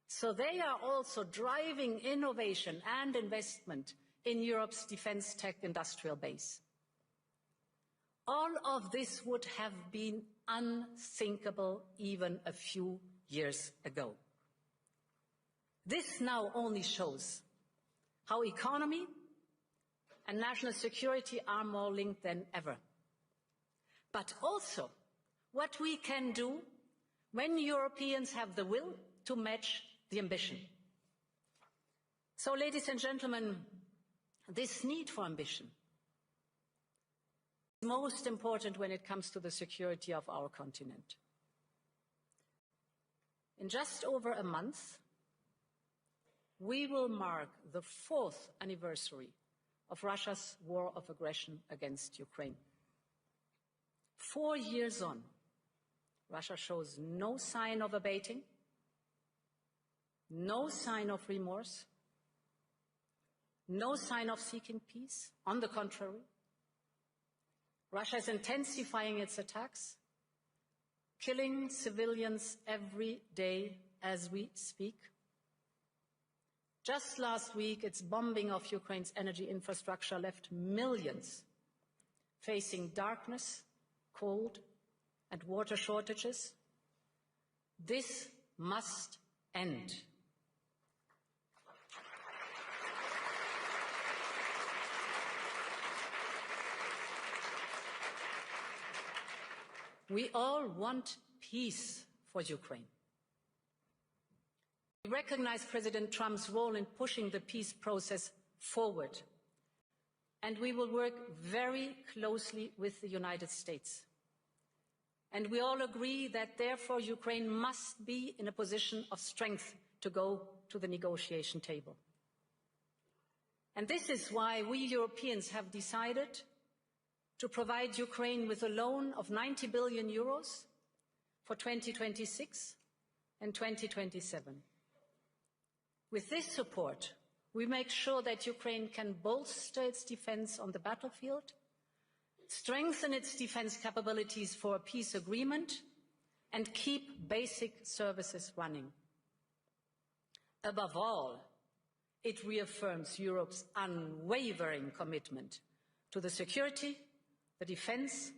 So they are also driving innovation and investment in Europe's defense tech industrial base. All of this would have been unthinkable even a few years ago. This now only shows how economy and national security are more linked than ever. But also what we can do when Europeans have the will to match the ambition. So, ladies and gentlemen, this need for ambition is most important when it comes to the security of our continent. In just over a month, we will mark the 4th anniversary of Russia's war of aggression against Ukraine. 4 years on, Russia shows no sign of abating, no sign of remorse, no sign of seeking peace. On the contrary, Russia is intensifying its attacks, killing civilians every day as we speak. Just last week, its bombing of Ukraine's energy infrastructure left millions facing darkness, cold, and water shortages. This must end. We all want peace for Ukraine. We recognize President Trump's role in pushing the peace process forward, and we will work very closely with the United States. And we all agree that, therefore, Ukraine must be in a position of strength to go to the negotiation table. And this is why we Europeans have decided to provide Ukraine with a loan of 90 billion euros for 2026 and 2027. With this support, we make sure that Ukraine can bolster its defense on the battlefield, strengthen its defense capabilities for a peace agreement, and keep basic services running. Above all, it reaffirms Europe's unwavering commitment to the security, the defense,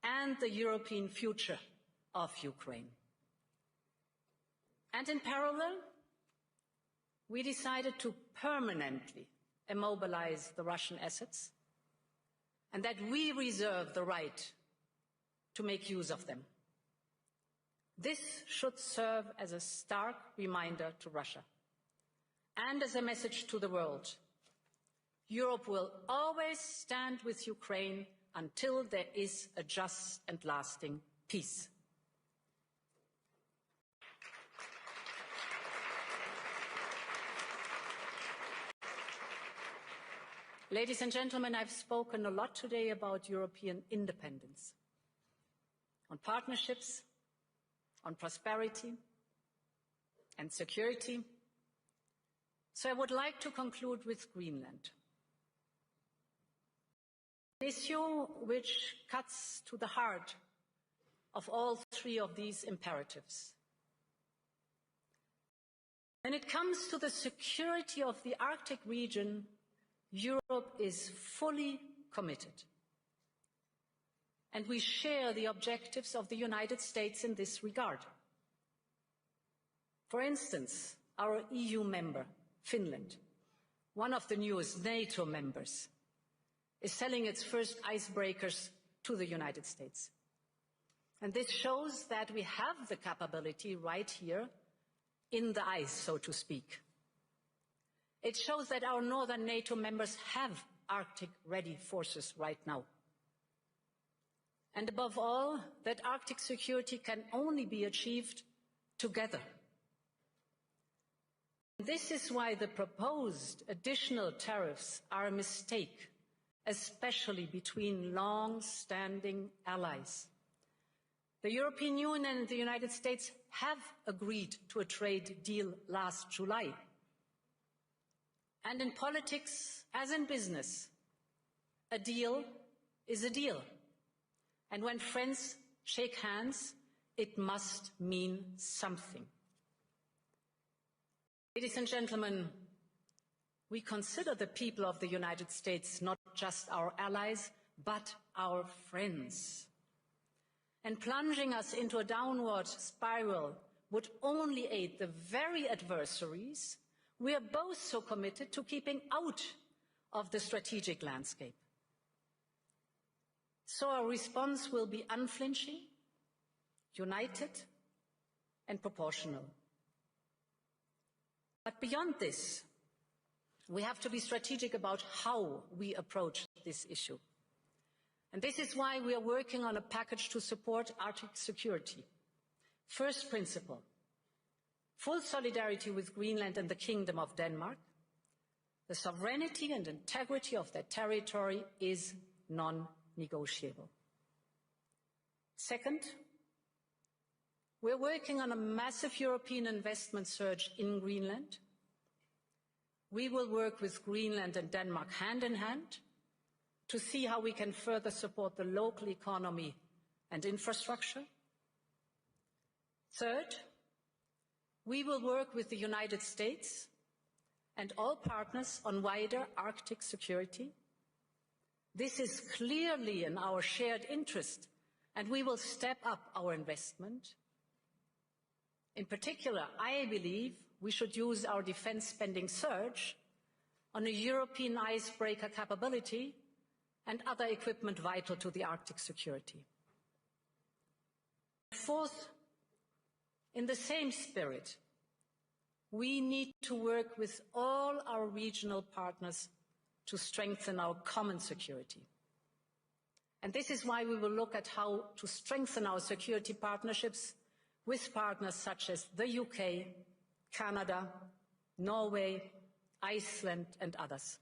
and the European future of Ukraine. And in parallel, we decided to permanently immobilize the Russian assets, and that we reserve the right to make use of them. This should serve as a stark reminder to Russia and as a message to the world. Europe will always stand with Ukraine until there is a just and lasting peace. Ladies and gentlemen, I've spoken a lot today about European independence, on partnerships, on prosperity and security. So I would like to conclude with Greenland, an issue which cuts to the heart of all 3 of these imperatives. When it comes to the security of the Arctic region, Europe is fully committed, and we share the objectives of the United States in this regard. For instance, our EU member, Finland, one of the newest NATO members, is selling its first icebreakers to the United States. And this shows that we have the capability right here in the ice, so to speak. It shows that our northern NATO members have Arctic-ready forces right now. And above all, that Arctic security can only be achieved together. This is why the proposed additional tariffs are a mistake, especially between long-standing allies. The European Union and the United States have agreed to a trade deal last July. And in politics, as in business, a deal is a deal. And when friends shake hands, it must mean something. Ladies and gentlemen, we consider the people of the United States not just our allies, but our friends. And plunging us into a downward spiral would only aid the very adversaries we are both so committed to keeping out of the strategic landscape. So our response will be unflinching, united, and proportional. But beyond this, we have to be strategic about how we approach this issue. And this is why we are working on a package to support Arctic security. First principle, full solidarity with Greenland and the Kingdom of Denmark. The sovereignty and integrity of their territory is non-negotiable. Second, we're working on a massive European investment surge in Greenland. We will work with Greenland and Denmark hand in hand to see how we can further support the local economy and infrastructure. Third, we will work with the United States and all partners on wider Arctic security. This is clearly in our shared interest, and we will step up our investment. In particular, I believe we should use our defense spending surge on a European icebreaker capability and other equipment vital to the Arctic security. Fourth, in the same spirit, we need to work with all our regional partners to strengthen our common security. And this is why we will look at how to strengthen our security partnerships with partners such as the UK, Canada, Norway, Iceland, and others.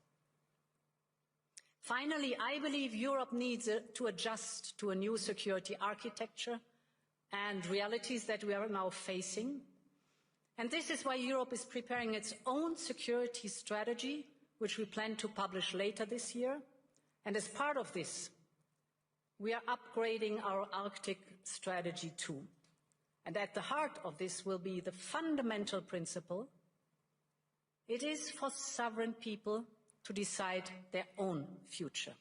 Finally, I believe Europe needs to adjust to a new security architecture and realities that we are now facing. And this is why Europe is preparing its own security strategy, which we plan to publish later this year. And as part of this, we are upgrading our Arctic strategy too. And at the heart of this will be the fundamental principle: it is for sovereign people to decide their own future.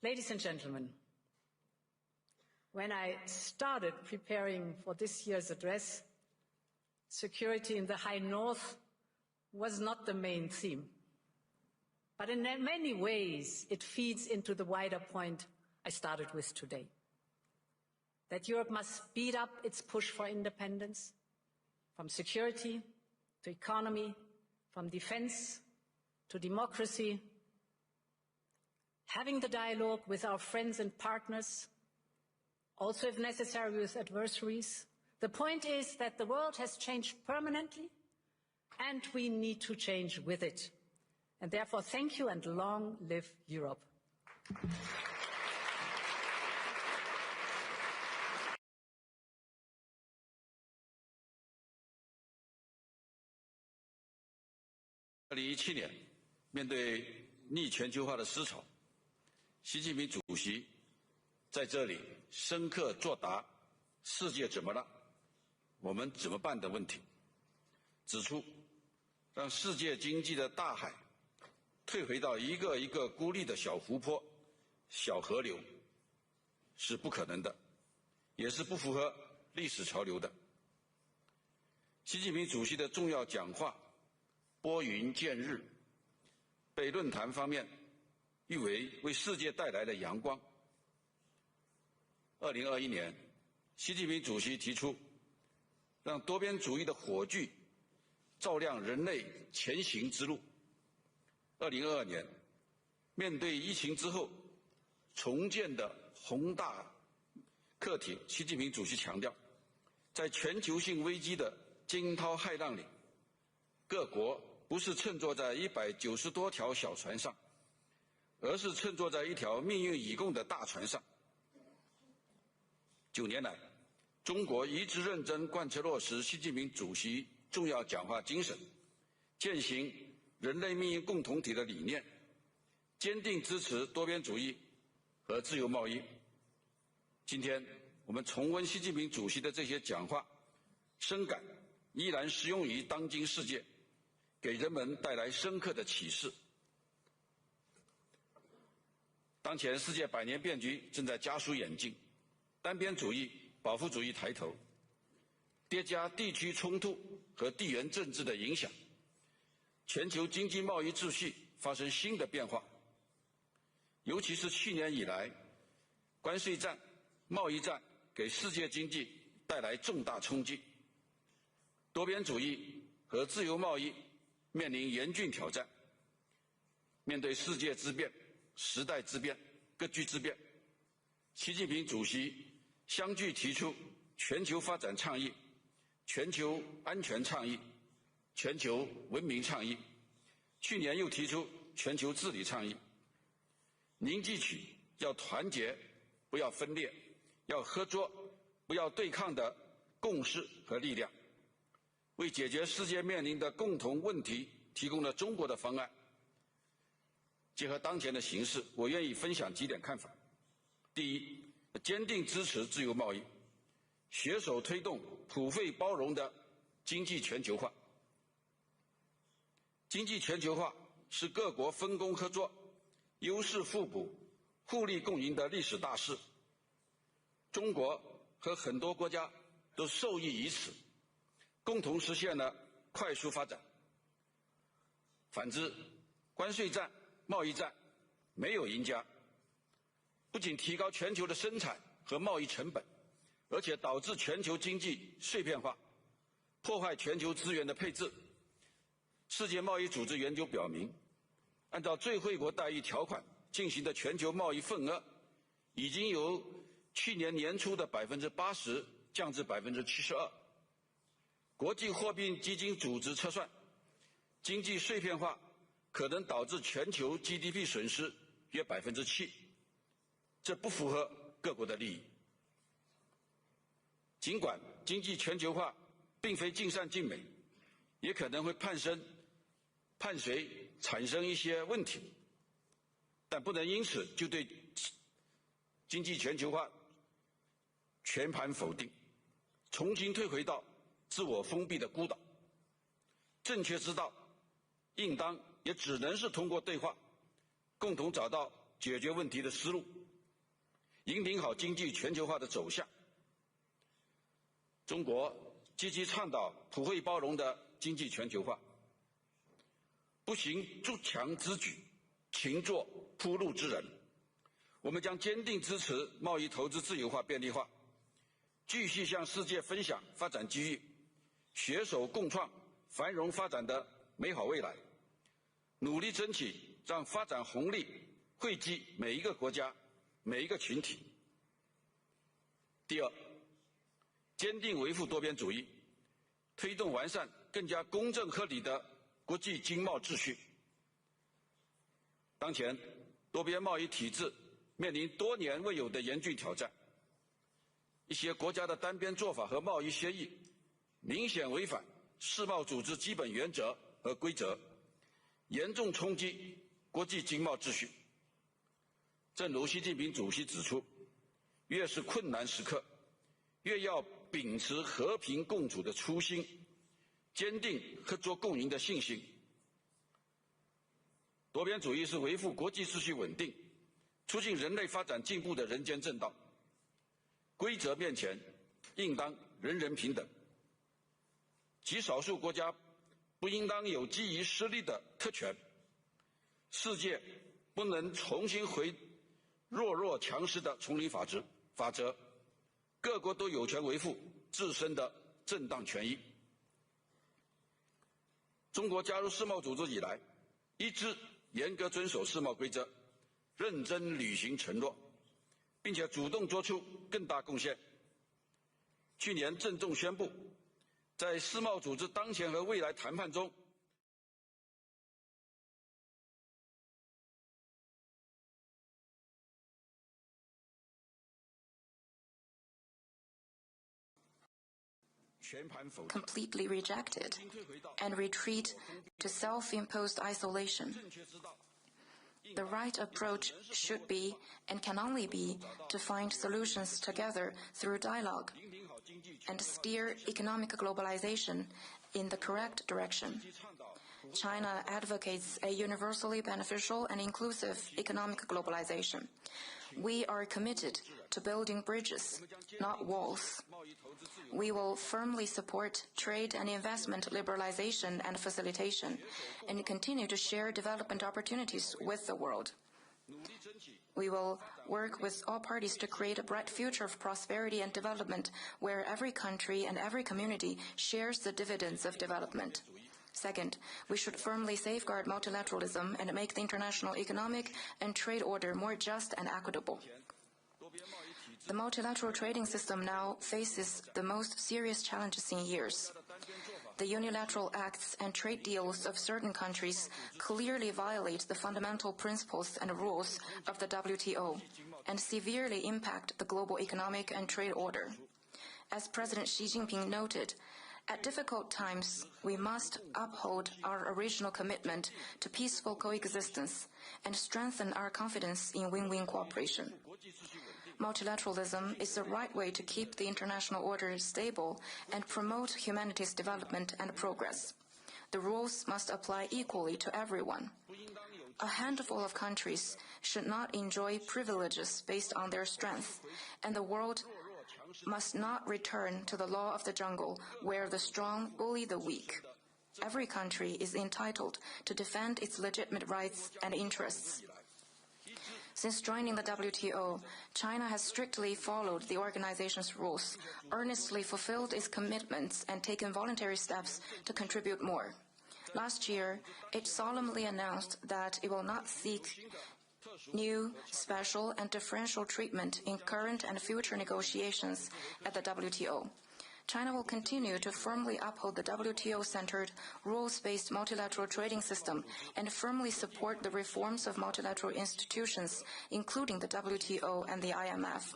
Ladies and gentlemen, when I started preparing for this year's address, security in the High North was not the main theme. But in many ways, it feeds into the wider point I started with today. That Europe must speed up its push for independence, from security to economy, from defense to democracy, having the dialogue with our friends and partners, also if necessary with adversaries. The point is that the world has changed permanently and we need to change with it. And therefore, thank you and long live Europe.2017年，面对逆全球化的思潮，习近平主席在这里深刻作答“世界怎么了，我们怎么办”的问题，指出，让世界经济的大海退回到一个一个孤立的小湖泊、小河流是不可能的，也是不符合历史潮流的。习近平主席的重要讲话拨云见日，被论坛方面誉为世界带来了阳光。2021年，习近平主席提出，让多边主义的火炬照亮人类前行之路。2022年，面对疫情之后重建的宏大课题，习近平主席强调，在全球性危机的惊涛骇浪里，各国不是乘坐在190多条小船上，而是乘坐在一条命运已共的大船上。9年来，中国一直认真贯彻落实习近平主席重要讲话精神，践行人类命运共同体的理念，坚定支持多边主义和自由贸易。今天我们重温习近平主席的这些讲话，深感依然适用于当今世界，给人们带来深刻的启示。当前世界百年变局正在加速演进，单边主义、保护主义抬头，叠加地区冲突和地缘政治的影响，全球经济贸易秩序发生新的变化。尤其是去年以来，关税战、贸易战给世界经济带来重大冲击，多边主义和自由贸易面临严峻挑战。面对世界之变、时代之变、格局之变，习近平主席相继提出全球发展倡议、全球安全倡议、全球文明倡议，去年又提出全球治理倡议，凝聚起要团结不要分裂，要合作不要对抗的共识和力量，为解决世界面临的共同问题提供了中国的方案。结合当前的形势，我愿意分享几点看法。第一，坚定支持自由贸易，携手推动普惠包容的经济全球化。经济全球化是各国分工合作、优势互补、互利共赢的历史大势，中国和很多国家都受益于此，共同实现了快速发展。反之，关税战、贸易战没有赢家，不仅提高全球的生产和贸易成本，而且导致全球经济碎片化，破坏全球资源的配置。世界贸易组织研究表明，按照最惠国待遇条款进行的全球贸易份额，已经由去年年初的80%降至72%。国际货币基金组织测算，经济碎片化可能导致全球 GDP 损失约7%，这不符合各国的利益。尽管经济全球化并非尽善尽美，也可能会伴随产生一些问题，但不能因此就对经济全球化全盘否定，重新退回到自我封闭的孤岛。正确之道，应当也只能是通过对话，共同找到解决问题的思路，引领好经济全球化的走向。中国积极倡导普惠包容的经济全球化，不行筑墙之举，勤做铺路之人。我们将坚定支持贸易投资自由化便利化，继续向世界分享发展机遇，携手共创繁荣发展的美好未来，努力争取让发展红利惠及每一个国家、每一个群体。第二，坚定维护多边主义，推动完善更加公正合理的国际经贸秩序。当前，多边贸易体制面临多年未有的严峻挑战，一些国家的单边做法和贸易协议明显违反世贸组织基本原则和规则，严重冲击国际经贸秩序。正如习近平主席指出，越是困难时刻，越要秉持和平共处的初心，坚定合作共赢的信心。多边主义是维护国际秩序稳定、促进人类发展进步的人间正道。规则面前，应当人人平等。极少数国家不应当有基于实力的特权，世界不能重新回弱强势的丛林法则，各国都有权维护自身的正当权益。中国加入世贸组织以来，一直严格遵守世贸规则，认真履行承诺，并且主动作出更大贡献。去年郑重宣布，在世贸组织当前和未来谈判中，completely rejected and retreat to self-imposed isolation. The right approach should be and can only be to find solutions together through dialogue and steer economic globalization in the correct direction. China advocates a universally beneficial and inclusive economic globalization. We are committed to building bridges, not walls. We will firmly support trade and investment liberalization and facilitation, and continue to share development opportunities with the world. We will work with all parties to create a bright future of prosperity and development where every country and every community shares the dividends of development. Second, we should firmly safeguard multilateralism and make the international economic and trade order more just and equitable. The multilateral trading system now faces the most serious challenges in years. The unilateral acts and trade deals of certain countries clearly violate the fundamental principles and rules of the WTO and severely impact the global economic and trade order. As President Xi Jinping noted, at difficult times, we must uphold our original commitment to peaceful coexistence and strengthen our confidence in win-win cooperation. Multilateralism is the right way to keep the international order stable and promote humanity's development and progress. The rules must apply equally to everyone. A handful of countries should not enjoy privileges based on their strength, and the world must not return to the law of the jungle, where the strong bully the weak. Every country is entitled to defend its legitimate rights and interests. Since joining the WTO, China has strictly followed the organization's rules, earnestly fulfilled its commitments, and taken voluntary steps to contribute more. Last year, it solemnly announced that it will not seek new, special, and differential treatment in current and future negotiations at the WTO. China will continue to firmly uphold the WTO-centered, rules-based multilateral trading system and firmly support the reforms of multilateral institutions, including the WTO and the IMF,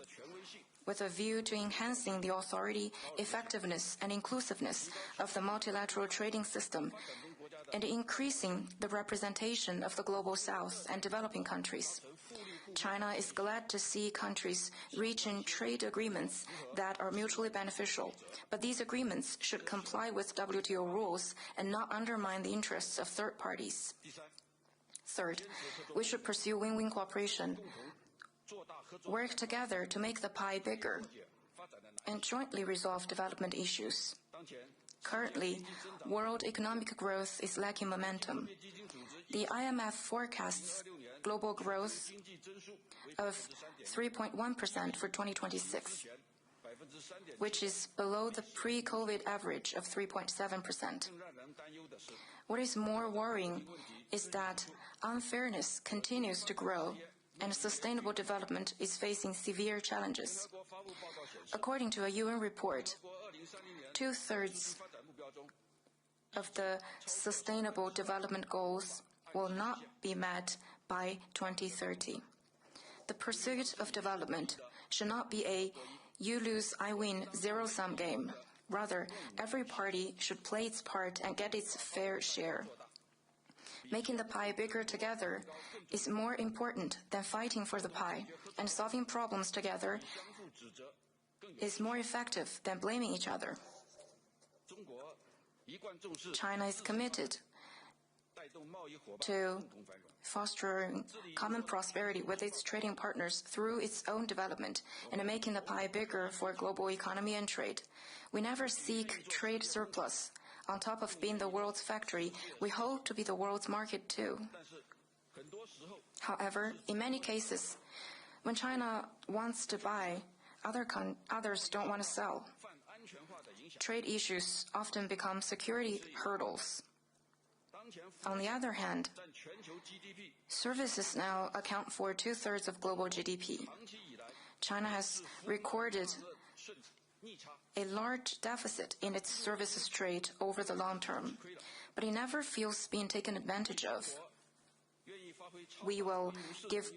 with a view to enhancing the authority, effectiveness, and inclusiveness of the multilateral trading system and increasing the representation of the Global South and developing countries. China is glad to see countries reaching trade agreements that are mutually beneficial, but these agreements should comply with WTO rules and not undermine the interests of third parties. Third, we should pursue win-win cooperation, work together to make the pie bigger, and jointly resolve development issues. Currently, world economic growth is lacking momentum. The IMF forecasts global growth of 3.1% for 2026, which is below the pre-COVID average of 3.7%. What is more worrying is that unfairness continues to grow and sustainable development is facing severe challenges. According to a UN report, 2/3 of the Sustainable Development Goals will not be met by 2030. The pursuit of development should not be a you lose, I win zero-sum game. Rather, every party should play its part and get its fair share. Making the pie bigger together is more important than fighting for the pie, and solving problems together is more effective than blaming each other. China is committed to fostering common prosperity with its trading partners through its own development and making the pie bigger for global economy and trade. We never seek trade surplus. On top of being the world's factory, we hope to be the world's market too. However, in many cases, when China wants to buy, others don't want to sell. Trade issues often become security hurdles. On the other hand, services now account for 2/3 of global GDP. China has recorded a large deficit in its services trade over the long term, but it never feels being taken advantage of. We will give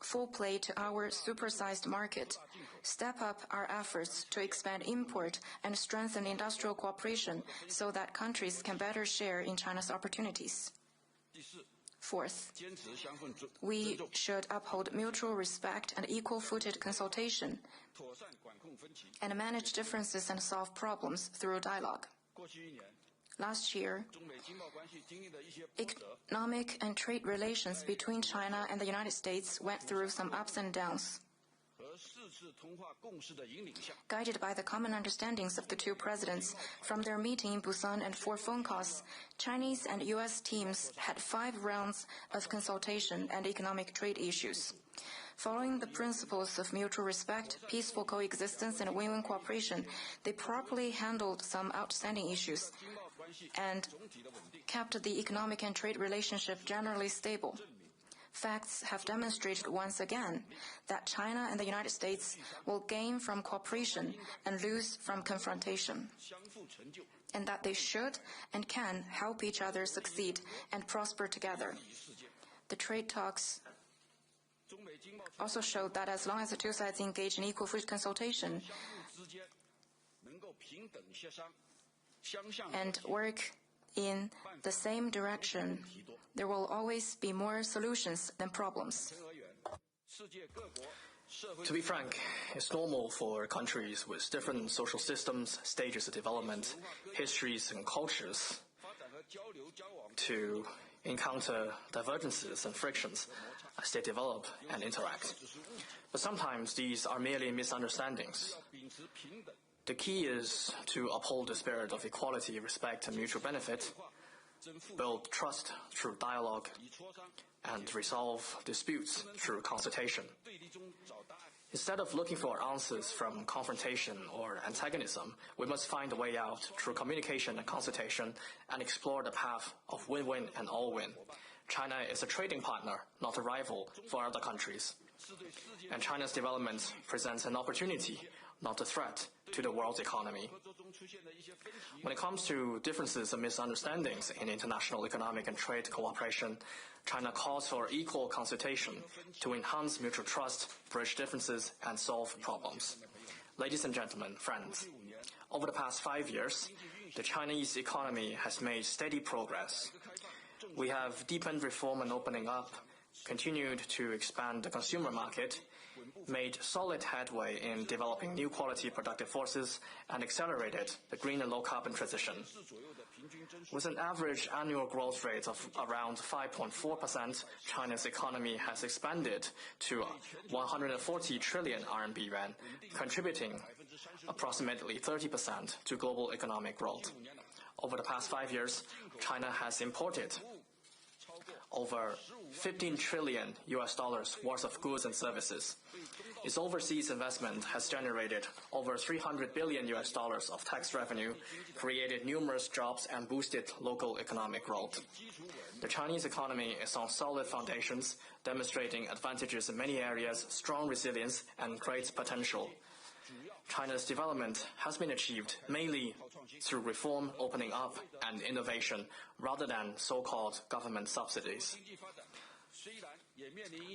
full play to our supersized market, step up our efforts to expand import and strengthen industrial cooperation so that countries can better share in China's opportunities. Fourth, we should uphold mutual respect and equal-footed consultation and manage differences and solve problems through dialogue. Last year, economic and trade relations between China and the United States went through some ups and downs. Guided by the common understandings of the two presidents, from their meeting in Busan and 4 phone calls, Chinese and U.S. teams had 5 rounds of consultation and economic trade issues. Following the principles of mutual respect, peaceful coexistence, and win-win cooperation, they properly handled some outstanding issues and kept the economic and trade relationship generally stable. Facts have demonstrated once again that China and the United States will gain from cooperation and lose from confrontation, and that they should and can help each other succeed and prosper together. The trade talks also showed that as long as the two sides engage in equal-footed consultation and work in the same direction, there will always be more solutions than problems. To be frank, it's normal for countries with different social systems, stages of development, histories, and cultures to encounter divergences and frictions as they develop and interact. But sometimes these are merely misunderstandings. The key is to uphold the spirit of equality, respect, and mutual benefit, build trust through dialogue, and resolve disputes through consultation. Instead of looking for answers from confrontation or antagonism, we must find a way out through communication and consultation and explore the path of win-win and all-win. China is a trading partner, not a rival for other countries. And China's development presents an opportunity, not a threat, to the world's economy. When it comes to differences and misunderstandings in international economic and trade cooperation, China calls for equal consultation to enhance mutual trust, bridge differences, and solve problems. Ladies and gentlemen, friends, over the past 5 years, the Chinese economy has made steady progress. We have deepened reform and opening up, continued to expand the consumer market, made solid headway in developing new quality productive forces, and accelerated the green and low-carbon transition. With an average annual growth rate of around 5.4%, China's economy has expanded to 140 trillion RMB yuan, contributing approximately 30% to global economic growth. Over the past 5 years, China has imported over $15 trillion worth of goods and services. Its overseas investment has generated over $300 billion of tax revenue, created numerous jobs, and boosted local economic growth. The Chinese economy is on solid foundations, demonstrating advantages in many areas, strong resilience, and great potential. China's development has been achieved mainly through reform, opening up, and innovation, rather than so-called government subsidies.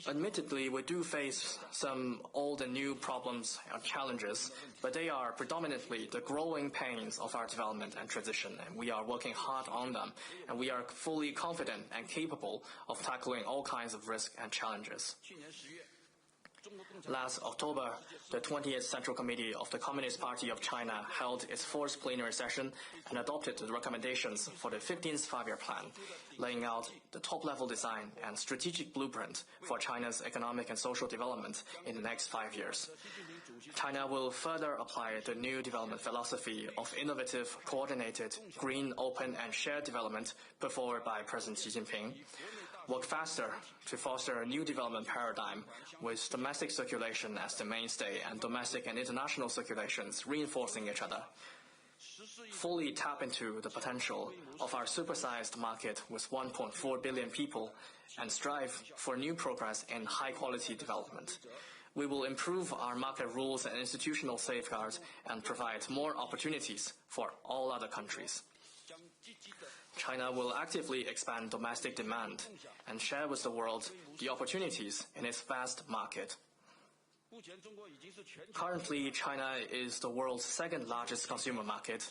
Admittedly, we do face some old and new problems and challenges, but they are predominantly the growing pains of our development and transition, and we are working hard on them, and we are fully confident and capable of tackling all kinds of risks and challenges. Last October, the 20th Central Committee of the Communist Party of China held its fourth plenary session and adopted the recommendations for the 15th Five-Year Plan, laying out the top-level design and strategic blueprint for China's economic and social development in the next 5 years. China will further apply the new development philosophy of innovative, coordinated, green, open, and shared development put forward by President Xi Jinping, work faster to foster a new development paradigm with domestic circulation as the mainstay and domestic and international circulations reinforcing each other. Fully tap into the potential of our supersized market with 1.4 billion people and strive for new progress in high-quality development. We will improve our market rules and institutional safeguards and provide more opportunities for all other countries. China will actively expand domestic demand and share with the world the opportunities in its vast market. Currently, China is the world's second largest consumer market,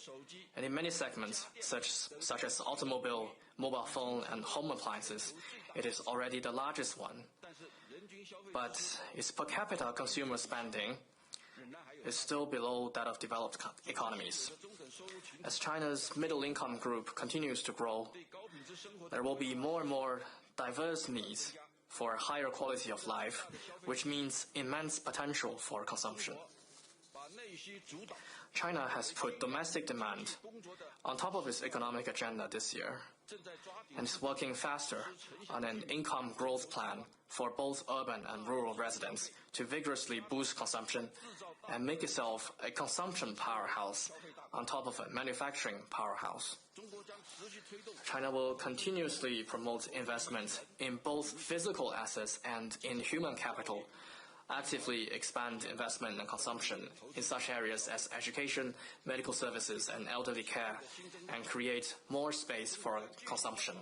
and in many segments, such as automobile, mobile phone, and home appliances, it is already the largest one. But its per capita consumer spending is still below that of developed economies. As China's middle-income group continues to grow, there will be more and more diverse needs for a higher quality of life, which means immense potential for consumption. China has put domestic demand on top of its economic agenda this year and is working faster on an income growth plan for both urban and rural residents to vigorously boost consumption and make itself a consumption powerhouse on top of a manufacturing powerhouse. China will continuously promote investment in both physical assets and in human capital, actively expand investment and consumption in such areas as education, medical services, and elderly care, and create more space for consumption.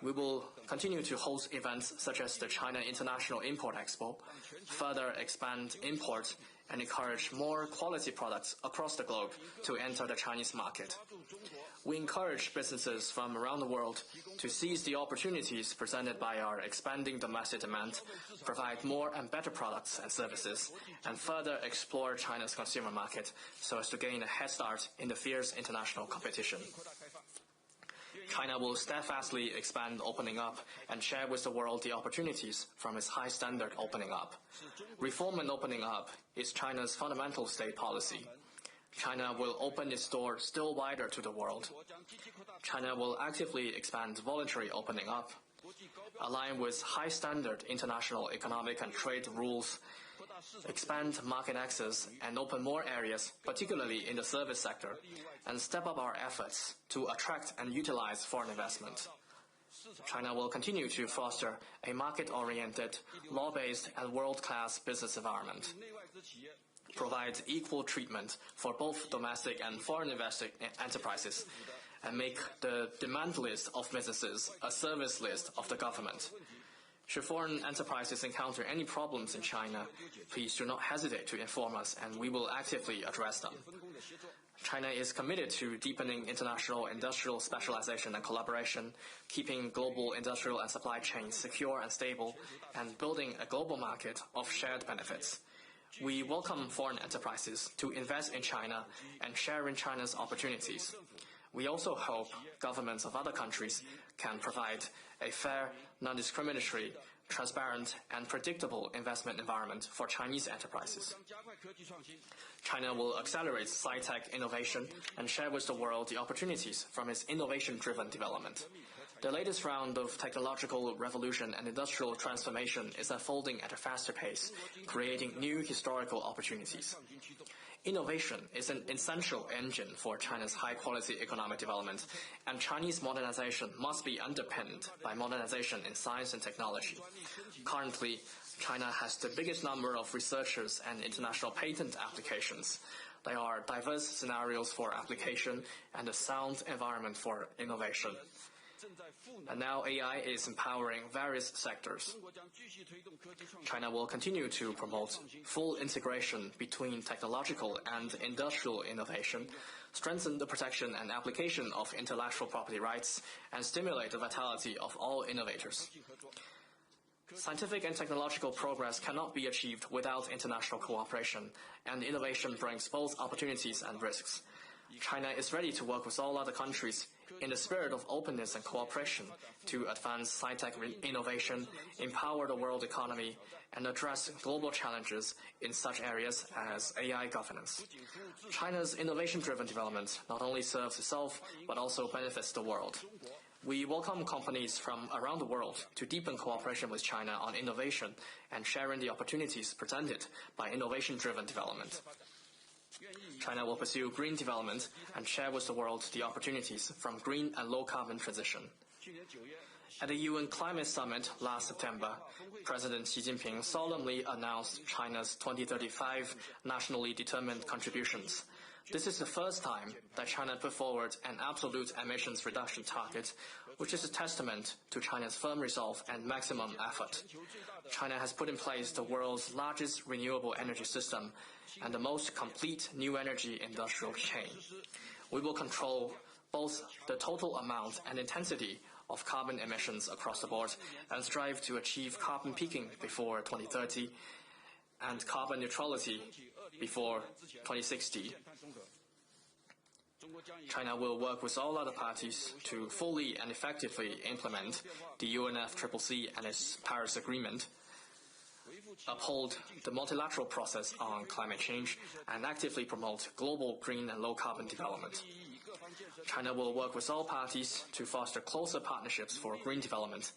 We will continue to host events such as the China International Import Expo, further expand import, and encourage more quality products across the globe to enter the Chinese market. We encourage businesses from around the world to seize the opportunities presented by our expanding domestic demand, provide more and better products and services, and further explore China's consumer market so as to gain a head start in the fierce international competition. China will steadfastly expand opening up and share with the world the opportunities from its high standard opening up. Reform and opening up is China's fundamental state policy. China will open its door still wider to the world. China will actively expand voluntary opening up, align with high standard international economic and trade rules, expand market access and open more areas, particularly in the service sector, and step up our efforts to attract and utilize foreign investment. China will continue to foster a market-oriented, law-based and world-class business environment, provide equal treatment for both domestic and foreign enterprises, and make the demand list of businesses a service list of the government. Should foreign enterprises encounter any problems in China, please do not hesitate to inform us and we will actively address them. China is committed to deepening international industrial specialization and collaboration, keeping global industrial and supply chains secure and stable, and building a global market of shared benefits. We welcome foreign enterprises to invest in China and share in China's opportunities. We also hope governments of other countries can provide a fair, non-discriminatory, transparent, and predictable investment environment for Chinese enterprises. China will accelerate sci-tech innovation and share with the world the opportunities from its innovation-driven development. The latest round of technological revolution and industrial transformation is unfolding at a faster pace, creating new historical opportunities. Innovation is an essential engine for China's high-quality economic development, and Chinese modernization must be underpinned by modernization in science and technology. Currently, China has the biggest number of researchers and international patent applications. There are diverse scenarios for application and a sound environment for innovation. And now AI is empowering various sectors. China will continue to promote full integration between technological and industrial innovation, strengthen the protection and application of intellectual property rights, and stimulate the vitality of all innovators. Scientific and technological progress cannot be achieved without international cooperation, and innovation brings both opportunities and risks. China is ready to work with all other countries in the spirit of openness and cooperation to advance sci-tech innovation, empower the world economy, and address global challenges in such areas as AI governance. China's innovation-driven development not only serves itself, but also benefits the world. We welcome companies from around the world to deepen cooperation with China on innovation and sharing the opportunities presented by innovation-driven development. China will pursue green development and share with the world the opportunities from green and low-carbon transition. At the UN Climate Summit last September, President Xi Jinping solemnly announced China's 2035 nationally determined contributions. This is the first time that China put forward an absolute emissions reduction target, which is a testament to China's firm resolve and maximum effort. China has put in place the world's largest renewable energy system and the most complete new energy industrial chain. We will control both the total amount and intensity of carbon emissions across the board and strive to achieve carbon peaking before 2030 and carbon neutrality before 2060. China will work with all other parties to fully and effectively implement the UNFCCC and its Paris Agreement, uphold the multilateral process on climate change, and actively promote global green and low-carbon development. China will work with all parties to foster closer partnerships for green development,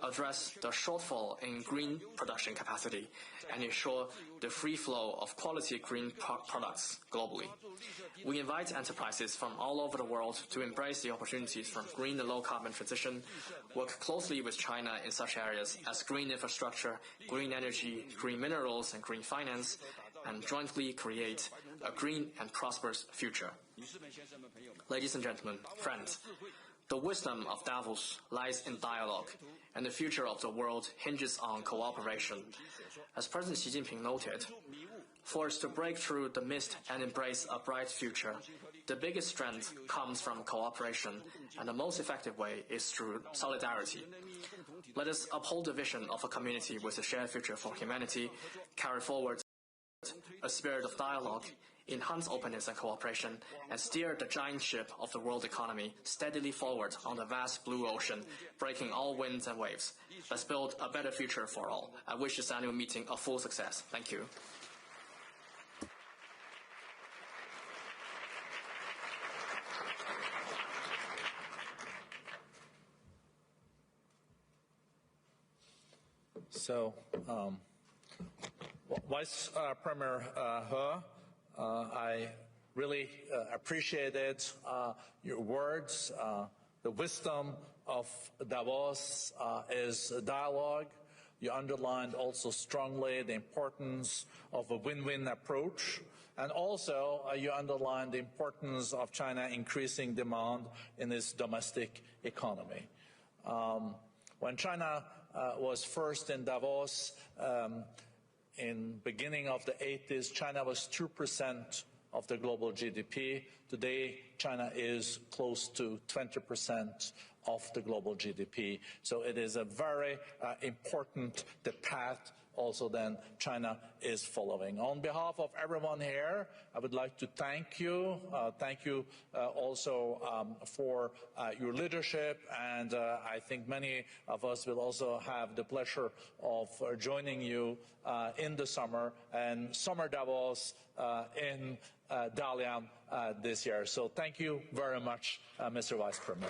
address the shortfall in green production capacity, and ensure the free flow of quality green products globally. We invite enterprises from all over the world to embrace the opportunities from green and low-carbon transition, work closely with China in such areas as green infrastructure, green energy, green minerals, and green finance, and jointly create a green and prosperous future. Ladies and gentlemen, friends, the wisdom of Davos lies in dialogue, and the future of the world hinges on cooperation. As President Xi Jinping noted, for us to break through the mist and embrace a bright future, the biggest strength comes from cooperation, and the most effective way is through solidarity. Let us uphold the vision of a community with a shared future for humanity, carry forward a spirit of dialogue, enhance openness and cooperation, and steer the giant ship of the world economy steadily forward on the vast blue ocean, breaking all winds and waves. Let's build a better future for all. I wish this annual meeting a full success. Thank you. So, Vice Premier He, I really appreciated your words. The wisdom of Davos is dialogue. You underlined also strongly the importance of a win-win approach. And also, you underlined the importance of China increasing demand in its domestic economy. When China was first in Davos, in beginning of the 80s, China was 2% of the global GDP. Today, China is close to 20% of the global GDP. So it is a very important path also then China is following. On behalf of everyone here, I would like to thank you. Thank you also for your leadership, and I think many of us will also have the pleasure of joining you in the summer and Summer Davos in Dalian this year. So thank you very much, Mr. Vice Premier.